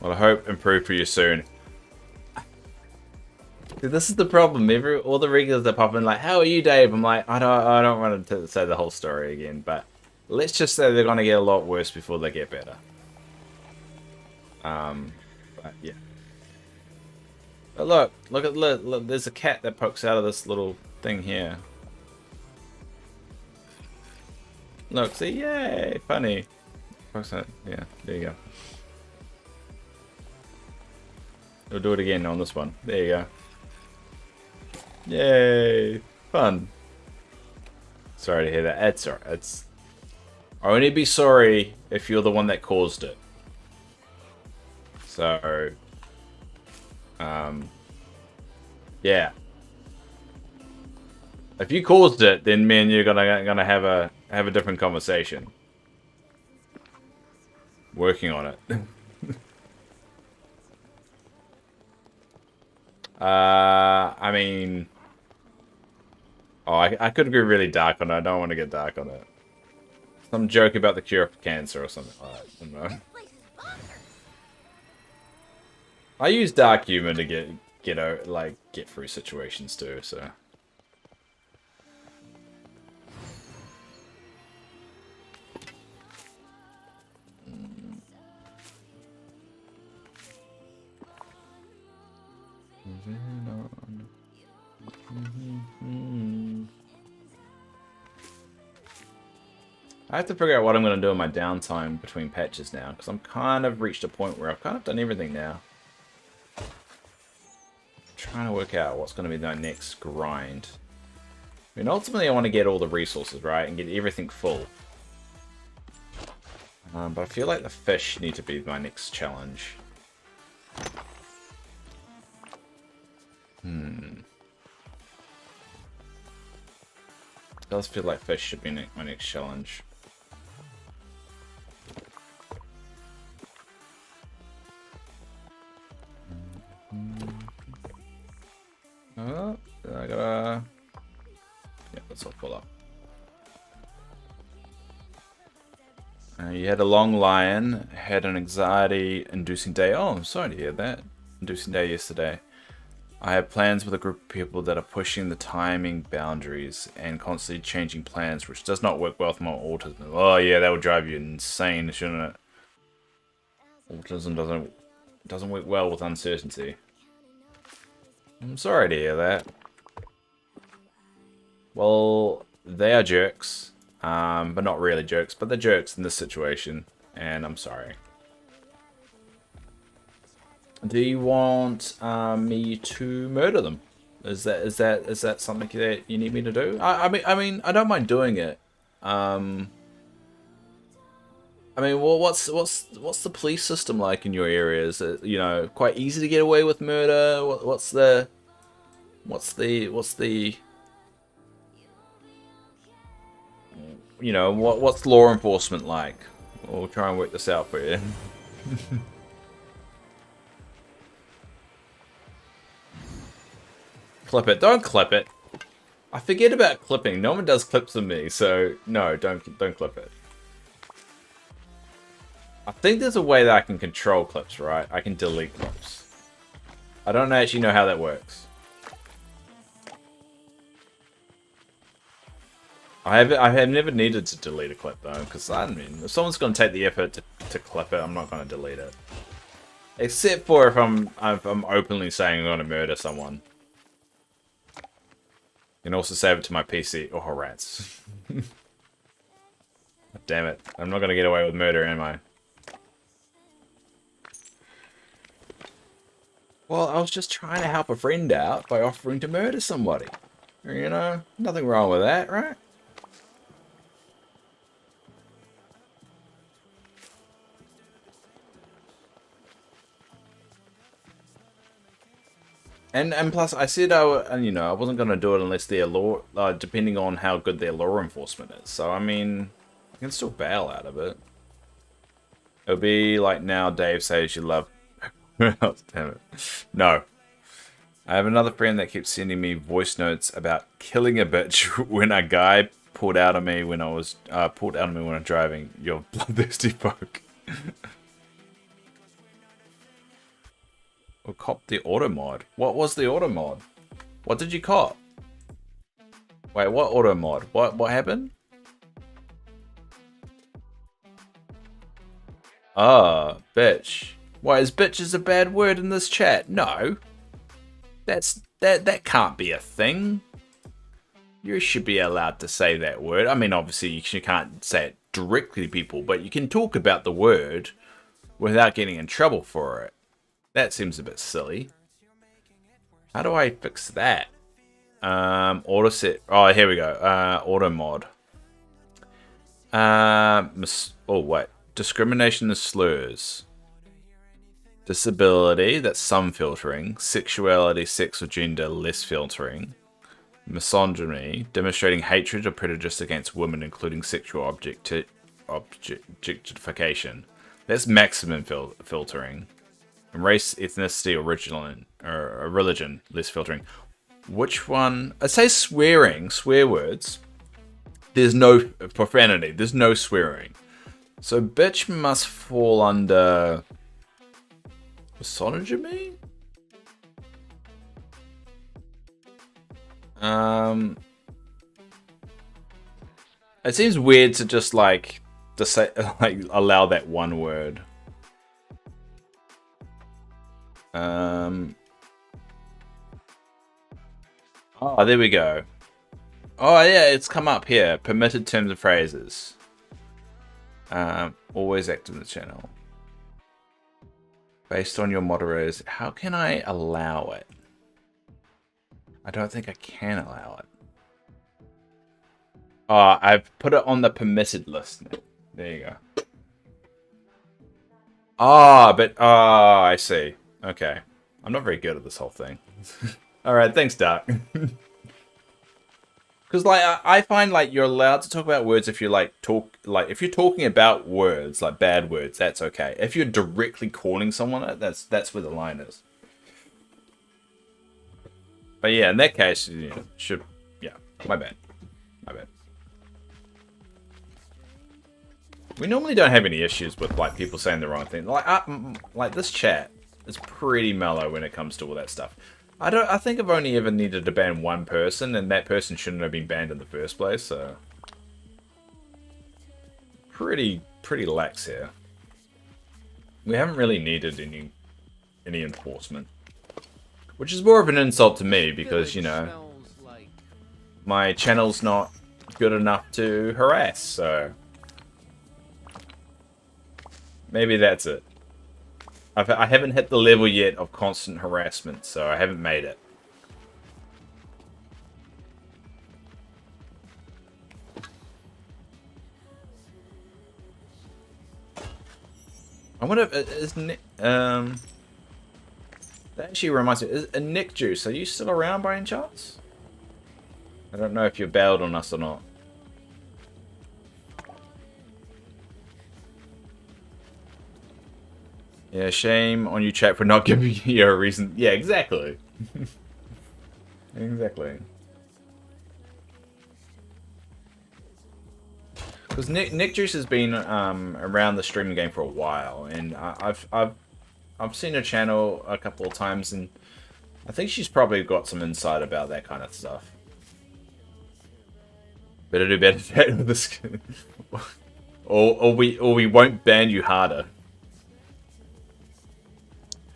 Well, I hope improve for you soon. This is the problem. All the regulars that pop in like, "How are you, Dave?" I'm like, I don't want to say the whole story again, but let's just say they're gonna get a lot worse before they get better. But yeah. But look, there's a cat that pokes out of this little thing here. Look, see, yay, funny. Pokes out, yeah, there you go. We'll do it again on this one. There you go. Yay, fun. Sorry to hear that. It's alright. It's. I only be sorry if you're the one that caused it. So, yeah. If you caused it, then me and you're gonna have a different conversation. Working on it. I mean... Oh, I could go really dark on it. I don't want to get dark on it. Some joke about the cure for cancer or something like that. I don't know. I use dark humor to get through situations too, so... I have to figure out what I'm going to do in my downtime between patches now, because I'm kind of reached a point where I've kind of done everything now. I'm trying to work out what's going to be my next grind. I mean, ultimately I want to get all the resources, right, and get everything full. But I feel like the fish need to be my next challenge. It does feel like fish should be my next challenge. Oh, I gotta... Yeah, let's all pull up. You had a long line, had an anxiety-inducing day. Oh, I'm sorry to hear that. Inducing day yesterday. I have plans with a group of people that are pushing the timing boundaries and constantly changing plans, which does not work well with my autism. Oh yeah, that would drive you insane, shouldn't it? Autism doesn't work well with uncertainty. I'm sorry to hear that. Well, they are jerks, but not really jerks, but they're jerks in this situation, and I'm sorry. Do you want me to murder them? Is that something that you need me to do? I mean, I don't mind doing it. I mean, well, what's the police system like in your area? Is it, you know, quite easy to get away with murder? What's the you know, what's law enforcement like? We'll try and work this out for you. Clip it. Don't clip it. I forget about clipping. No one does clips of me, so no, don't clip it. I think there's a way that I can control clips, right? I can delete clips. I don't actually know how that works. I have never needed to delete a clip though, because I mean, if someone's going to take the effort to clip it, I'm not going to delete it. Except for if I'm openly saying I'm going to murder someone. You can also save it to my PC. Oh, rats. Damn it. I'm not going to get away with murder, am I? Well, I was just trying to help a friend out by offering to murder somebody. You know, nothing wrong with that, right? And plus, I said I wasn't gonna do it unless their law, depending on how good their law enforcement is. So I mean, I can still bail out of it. It'll be like now Dave says you love. Damn it. No. I have another friend that keeps sending me voice notes about killing a bitch when a guy pulled out of me when I was when I'm driving. You're bloodthirsty folk. Or cop the auto mod. What was the auto mod? What did you cop? Wait, what auto mod? What happened? Ah, bitch. Why, is bitch is a bad word in this chat? No. That can't be a thing. You should be allowed to say that word. I mean, obviously you can't say it directly to people, but you can talk about the word without getting in trouble for it. That seems a bit silly. How do I fix that? Auto set. Oh, here we go. Auto mod. Oh, wait. Discrimination and slurs. Disability, that's some filtering. Sexuality, sex or gender, less filtering. Misogyny, demonstrating hatred or prejudice against women, including sexual objectification. That's maximum filtering. And race, ethnicity, or religion, less filtering. Which one? I'd say swearing, swear words. There's no profanity. There's no swearing. So bitch must fall under misogyny? It seems weird to just to say allow that one word. Oh, there we go. Oh yeah, it's come up here. Permitted terms and phrases. Always active in the channel. Based on your moderators, how can I allow it? I don't think I can allow it. Oh, I've put it on the permitted list. There you go. I see. Okay. I'm not very good at this whole thing. Alright, thanks, Dark. Because I find you're allowed to talk about words if you if you're talking about words, like bad words, that's okay. If you're directly calling someone, that's where the line is. But yeah, in that case, yeah, my bad. We normally don't have any issues with people saying the wrong thing. Like this chat is pretty mellow when it comes to all that stuff. I think I've only ever needed to ban one person, and that person shouldn't have been banned in the first place. So pretty lax here. We haven't really needed any enforcement, which is more of an insult to me because my channel's not good enough to harass. So maybe that's it. I haven't hit the level yet of constant harassment, so I haven't made it. I wonder if that actually reminds me. Is Nick Juice? Are you still around by any chance? I don't know if you bailed on us or not. Yeah, shame on you, chat, for not giving you a reason. Yeah, exactly. Exactly. Because Nick Juice has been around the streaming game for a while, and I've seen her channel a couple of times, and I think she's probably got some insight about that kind of stuff. Better do better with this, or we won't ban you harder.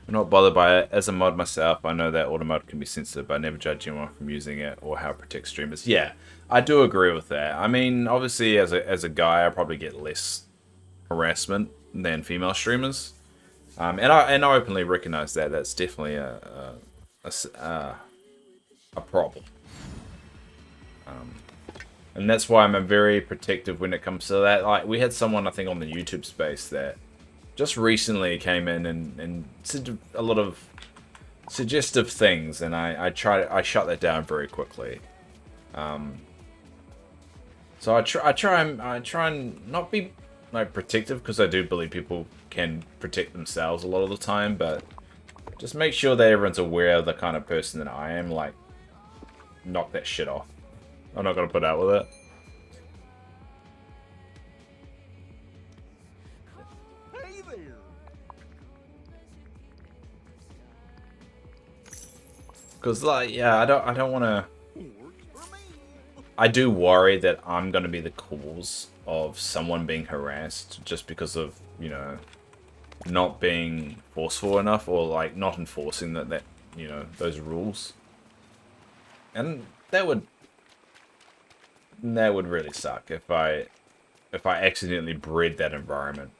I'm not bothered by it. As a mod myself, I know that auto-mod can be sensitive, but I never judge anyone from using it or how it protects streamers. Yeah, I do agree with that. I mean, obviously, as a guy, I probably get less harassment than female streamers, and I openly recognize that. That's definitely a problem, and that's why I'm very protective when it comes to that. Like, we had someone, I think, on the YouTube space that just recently came in and said a lot of suggestive things, and I shut that down very quickly. So I try and not be protective, because I do believe people can protect themselves a lot of the time, but just make sure that everyone's aware of the kind of person that I am. Like, knock that shit off. I'm not gonna put out with it. Because, yeah, I don't want to. I do worry that I'm going to be the cause of someone being harassed just because of, not being forceful enough, or not enforcing that those rules. And that would really suck if I accidentally bred that environment.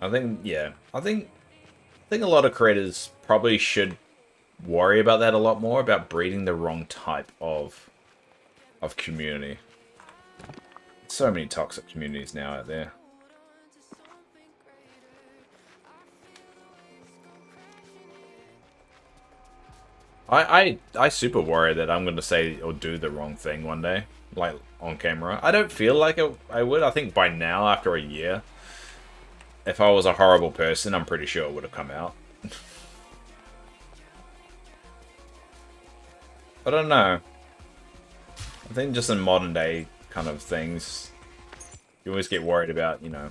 I think a lot of creators probably should worry about that a lot more, about breeding the wrong type of community. So many toxic communities now out there. I super worry that I'm going to say or do the wrong thing one day. like on camera. I don't feel like I would. I think by now, after a year, if I was a horrible person, I'm pretty sure it would have come out. But I don't know. I think just in modern day kind of things, you always get worried about, you know,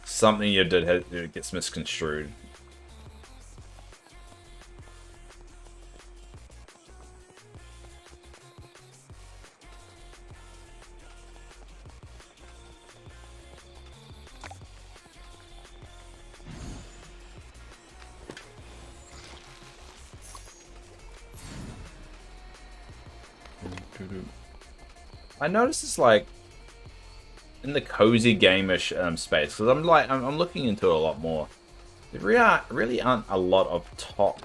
something you did gets misconstrued. I noticed it's like in the cozy gameish space, because I'm looking into it a lot more. There really aren't a lot of top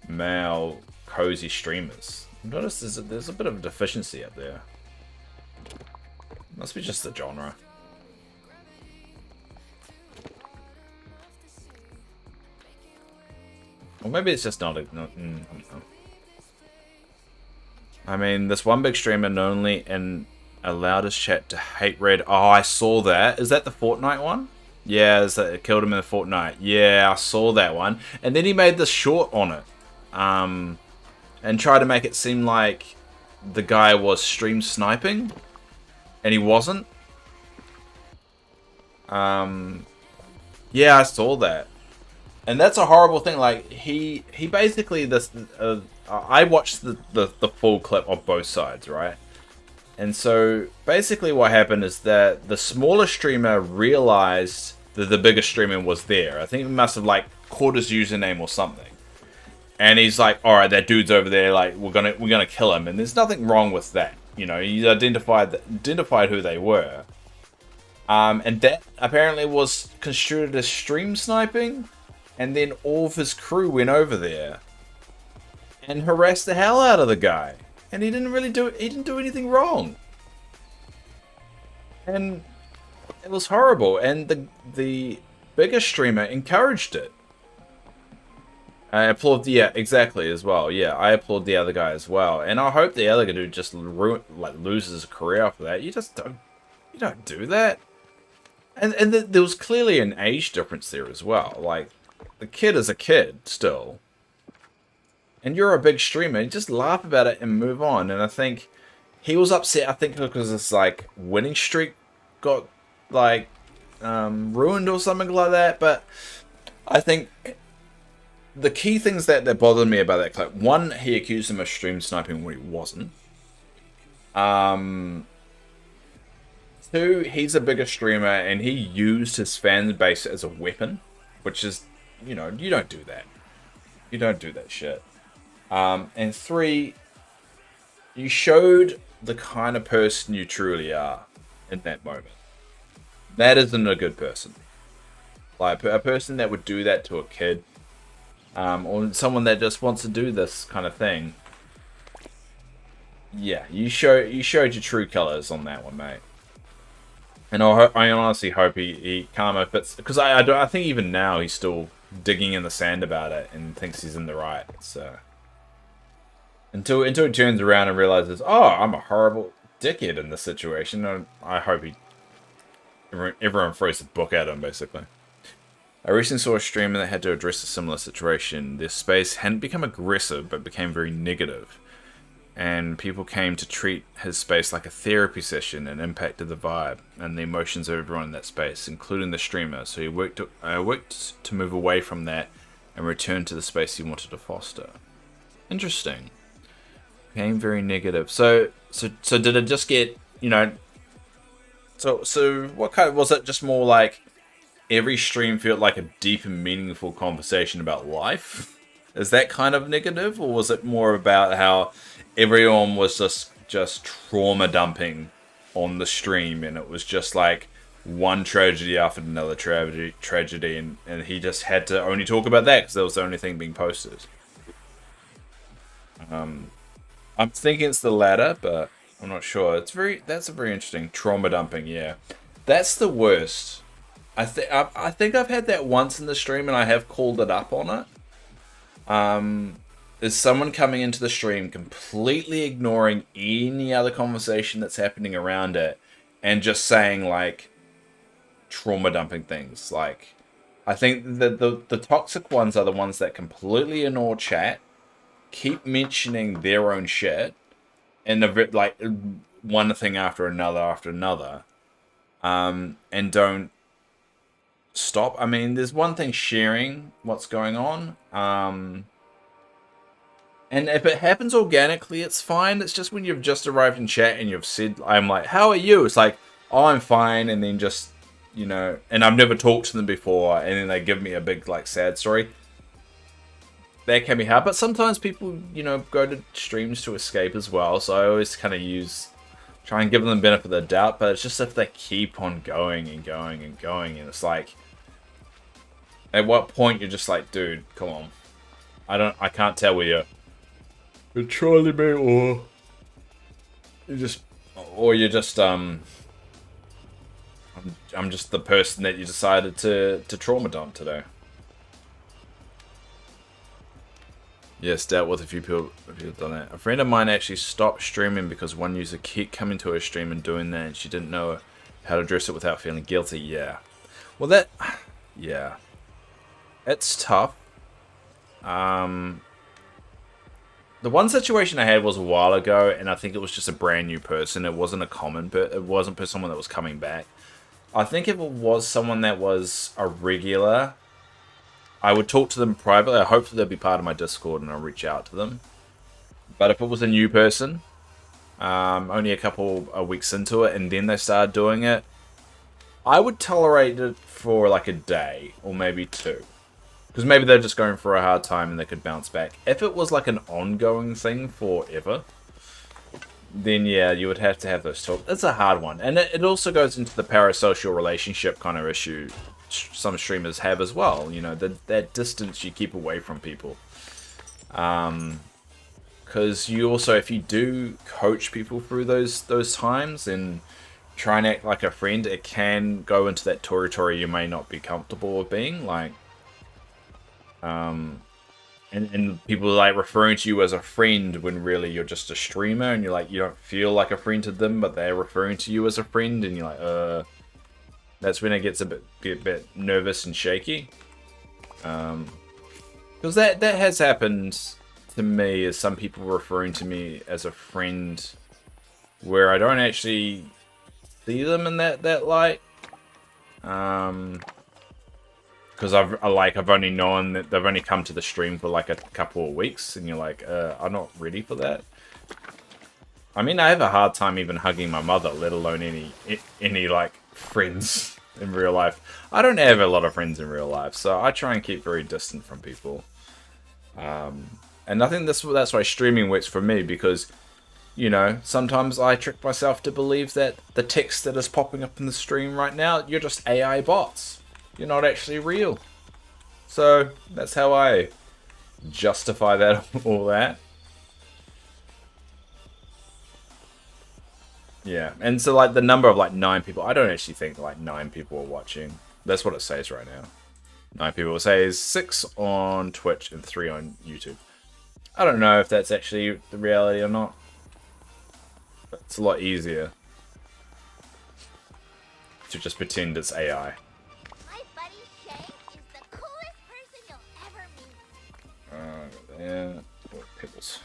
male cozy streamers. I've noticed there's a bit of a deficiency up there. Must be just the genre. Or maybe it's just not. I don't know. I mean, this one big streamer not only allowed his chat to hate red. Oh, I saw that. Is that the Fortnite one? Yeah, it killed him in the Fortnite. Yeah, I saw that one. And then he made this short on it. And tried to make it seem like the guy was stream sniping. And he wasn't. Yeah, I saw that. And that's a horrible thing. Like, he basically, I watched the full clip of both sides, right? And so, basically what happened is that the smaller streamer realized that the bigger streamer was there. I think he must have, like, caught his username or something. And he's like, alright, that dude's over there, like, we're gonna kill him. And there's nothing wrong with that. You know, he identified who they were. And that apparently was construed as stream sniping. And then all of his crew went over there and harassed the hell out of the guy. And he didn't do anything wrong. And it was horrible. And the bigger streamer encouraged it. I applaud, yeah, exactly as well. Yeah, I applaud the other guy as well. And I hope the other dude just loses his career after that. You don't do that. And there was clearly an age difference there as well. Like, the kid is a kid still. And you're a big streamer. You just laugh about it and move on. And I think he was upset, I think, because his, like, winning streak got, like, ruined or something like that. But I think the key things that bothered me about that clip, one, he accused him of stream sniping when he wasn't. Two, he's a bigger streamer and he used his fan base as a weapon, which is, you know, you don't do that. You don't do that shit. And three, you showed the kind of person you truly are in that moment. That isn't a good person. Like, a person that would do that to a kid, or someone that just wants to do this kind of thing. Yeah, you showed your true colors on that one, mate. And I honestly hope he karma fits, because I think even now he's still digging in the sand about it and thinks he's in the right. So until he turns around and realizes, oh, I'm a horrible dickhead in this situation, I hope everyone throws the book at him, basically. I recently saw a streamer that had to address a similar situation. Their space hadn't become aggressive, but became very negative. And people came to treat his space like a therapy session and impacted the vibe and the emotions of everyone in that space, including the streamer. So he worked to move away from that and return to the space he wanted to foster. Interesting. Became very negative. So did it just get, you know... So what kind of... Was it just more like every stream felt like a deep and meaningful conversation about life? Is that kind of negative? Or was it more about how everyone was just trauma dumping on the stream, and it was just like one tragedy after another tragedy, and he just had to only talk about that because that was the only thing being posted? I'm thinking it's the latter, but I'm not sure. That's a very interesting trauma dumping. Yeah, that's the worst. I think I've had that once in the stream, and I have called it up on it. is someone coming into the stream completely ignoring any other conversation that's happening around it and just saying like trauma dumping things. Like, I think the toxic ones are the ones that completely ignore chat, keep mentioning their own shit, and like one thing after another, and don't stop. I mean, there's one thing sharing what's going on, and if it happens organically, it's fine. It's just when you've just arrived in chat and you've said, I'm like, how are you? It's like, oh, I'm fine, and then just, you know, and I've never talked to them before, and then they give me a big, like, sad story. That can be hard, but sometimes people, you know, go to streams to escape as well, so I always kind of try and give them the benefit of the doubt, but it's just if they keep on going and going and going, and it's like, at what point you're just like, dude, come on. I can't tell whether you're trolling me or you're just, I'm just the person that you decided to trauma dump today. Yes, dealt with a few people have done that. A friend of mine actually stopped streaming because one user kept coming to her stream and doing that, and she didn't know how to address it without feeling guilty. Yeah. Well, yeah. It's tough. The one situation I had was a while ago, and I think it was just a brand new person. It wasn't a common, but it wasn't someone that was coming back. I think if it was someone that was a regular, I would talk to them privately. I hope that they'll be part of my Discord and I'll reach out to them. But if it was a new person, only a couple of weeks into it, and then they started doing it, I would tolerate it for like a day or maybe two. Because maybe they're just going for a hard time and they could bounce back. If it was like an ongoing thing forever, then yeah, you would have to have those talks. It's a hard one. And it also goes into the parasocial relationship kind of issue some streamers have as well. You know, that distance you keep away from people. Because you also, if you do coach people through those times and try and act like a friend, it can go into that territory you may not be comfortable with being. Like, and people are like referring to you as a friend when really you're just a streamer, and you're like, you don't feel like a friend to them, but they're referring to you as a friend, and you're like, that's when it gets a bit nervous and shaky. Because that has happened to me, as some people referring to me as a friend where I don't actually see them in that light. Because I've only known that they've only come to the stream for like a couple of weeks, and you're like, I'm not ready for that. I mean, I have a hard time even hugging my mother, let alone any like friends in real life. I don't have a lot of friends in real life, so I try and keep very distant from people. And I think that's why streaming works for me, because, you know, sometimes I trick myself to believe that the text that is popping up in the stream right now, you're just AI bots. You're not actually real. So that's how I justify that, all that. Yeah, and so like the number of like 9 people, I don't actually think like 9 people are watching. That's what it says right now. 9 people. It says 6 on Twitch and 3 on YouTube. I don't know if that's actually the reality or not. But it's a lot easier to just pretend it's AI. Yeah, pickles.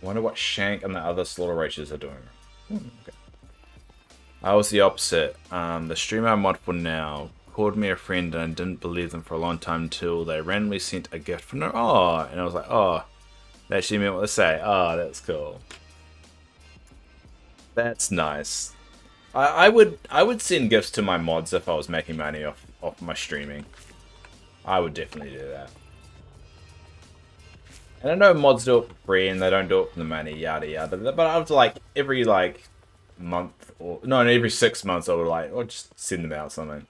Wonder what Shank and the other slaughter races are doing. Okay. I was the opposite. The streamer I'm on for now called me a friend, and I didn't believe them for a long time until they randomly sent a gift from her. Oh, and I was like, oh, they actually meant what they say. Oh, that's cool. That's nice. I would send gifts to my mods if I was making money off my streaming. I would definitely do that. And I know mods do it for free and they don't do it for the money, yada yada. But after like every like month or no, every 6 months I would like, or just send them out something.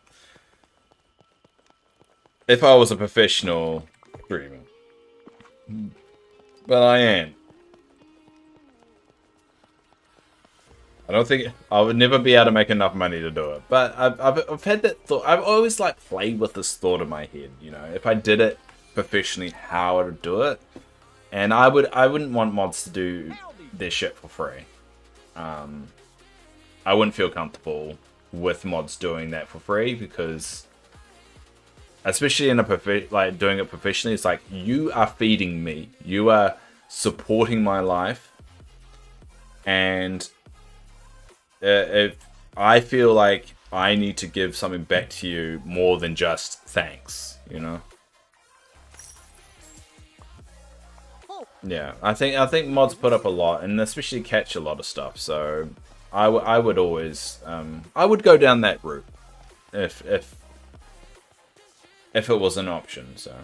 If I was a professional streamer, but I am. I don't think I would never be able to make enough money to do it. But I've had that thought. I've always like played with this thought in my head. You know, if I did it professionally how to do it, and I wouldn't want mods to do their shit for free. I wouldn't feel comfortable with mods doing that for free, because especially in a like doing it professionally, it's like, you are feeding me, you are supporting my life, and if I feel like I need to give something back to you more than just thanks, you know. Yeah, I think mods put up a lot, and especially catch a lot of stuff. So I would always I would go down that route if it was an option. So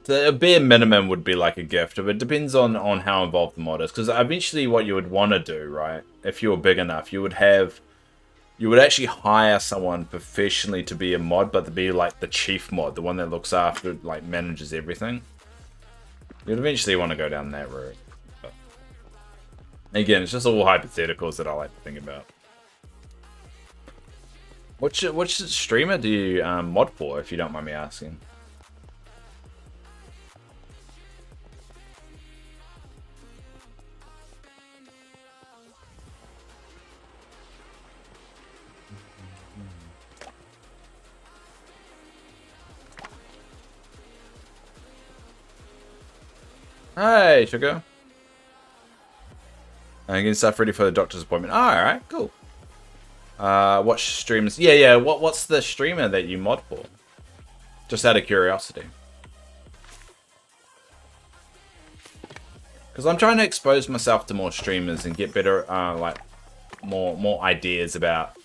the bare minimum would be like a gift, but it depends on how involved the mod is. Because eventually, what you would want to do, right, if you were big enough, you would actually hire someone professionally to be a mod, but to be like the chief mod, the one that looks after, like, manages everything. You'd eventually want to go down that route. But again, it's just all hypotheticals that I like to think about. Which streamer do you mod for, if you don't mind me asking? Hey, sugar. I'm getting stuff ready for the doctor's appointment. Oh, alright, cool. What streamers? Yeah. What's the streamer that you mod for? Just out of curiosity. Because I'm trying to expose myself to more streamers and get better, like, more ideas about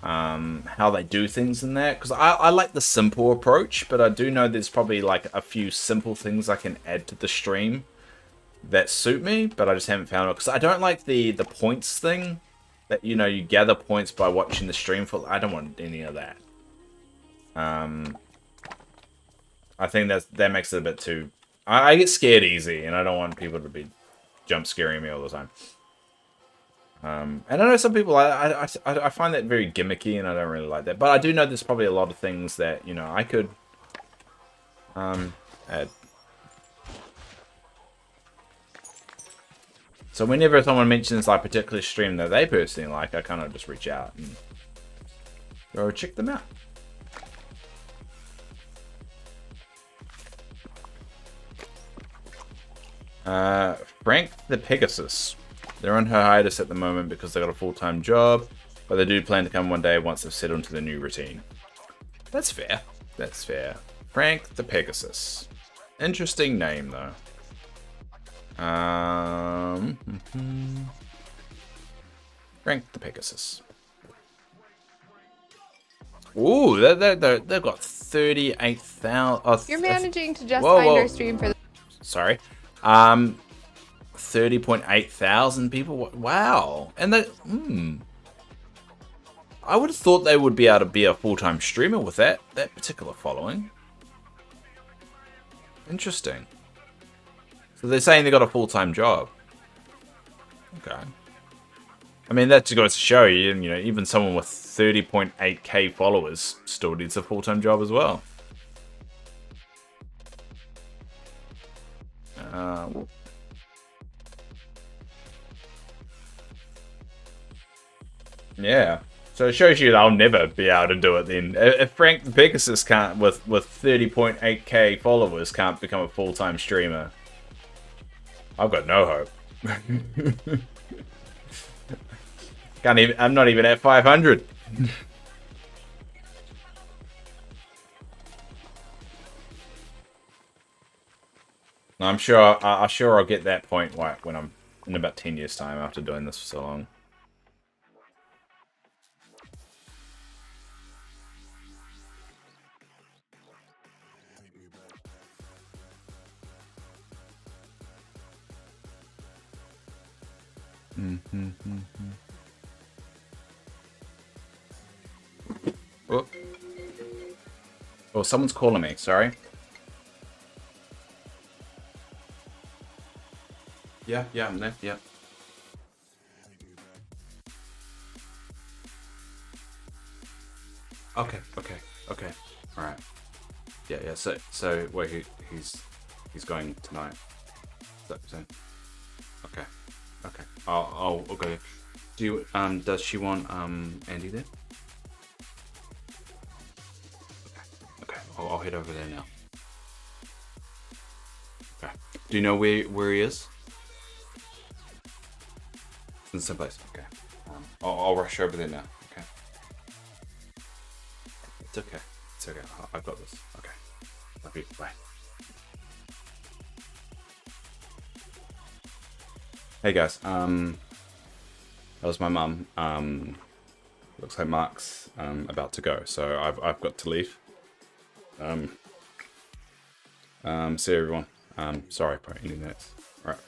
how they do things in that. Because I like the simple approach, but I do know there's probably like a few simple things I can add to the stream that suit me, but I just haven't found it. Because I don't like the points thing, that, you know, you gather points by watching the stream for. I don't want any of that. I think that makes it a bit too. I get scared easy, and I don't want people to be jump scaring me all the time. And I know some people, I find that very gimmicky, and I don't really like that. But I do know there's probably a lot of things that, you know, I could add. So whenever someone mentions like a particular stream that they personally like, I kind of just reach out and go check them out. Frank the Pegasus. They're on her hiatus at the moment because they got a full-time job, but they do plan to come one day once they've settled into the new routine. That's fair. That's fair. Frank the Pegasus. Interesting name, though. Frank the Pegasus. Ooh, they've got 38,000. Oh, you're managing to just find our stream for the. Sorry. 30.8 thousand people. Wow. And they. I would have thought they would be able to be a full-time streamer with that particular following. Interesting. So they're saying they got a full-time job. Okay. I mean, that just goes to show you, you know, even someone with 30.8k followers still needs a full-time job as well. Yeah. So it shows you that I'll never be able to do it then. If Frank the Pegasus can't, with 30.8k followers, can't become a full-time streamer, I've got no hope. I'm not even at 500. I'm sure I'll get that point like when I'm in about 10 years time after doing this for so long. Oh. Oh, someone's calling me, sorry. Yeah, I'm there, yeah. Okay. Okay. All right. Yeah. So wait, he's going tonight. So okay. I'll go. Do you does she want Andy there? Okay. I'll head over there now. Okay. Do you know where he is? In the same place. Okay. I'll rush over there now. Okay. It's okay. I've got this. Okay. Love you. Bye. Hey guys. That was my mum. Looks like Mark's about to go, so I've got to leave. See you everyone. Sorry for any minutes. Alright.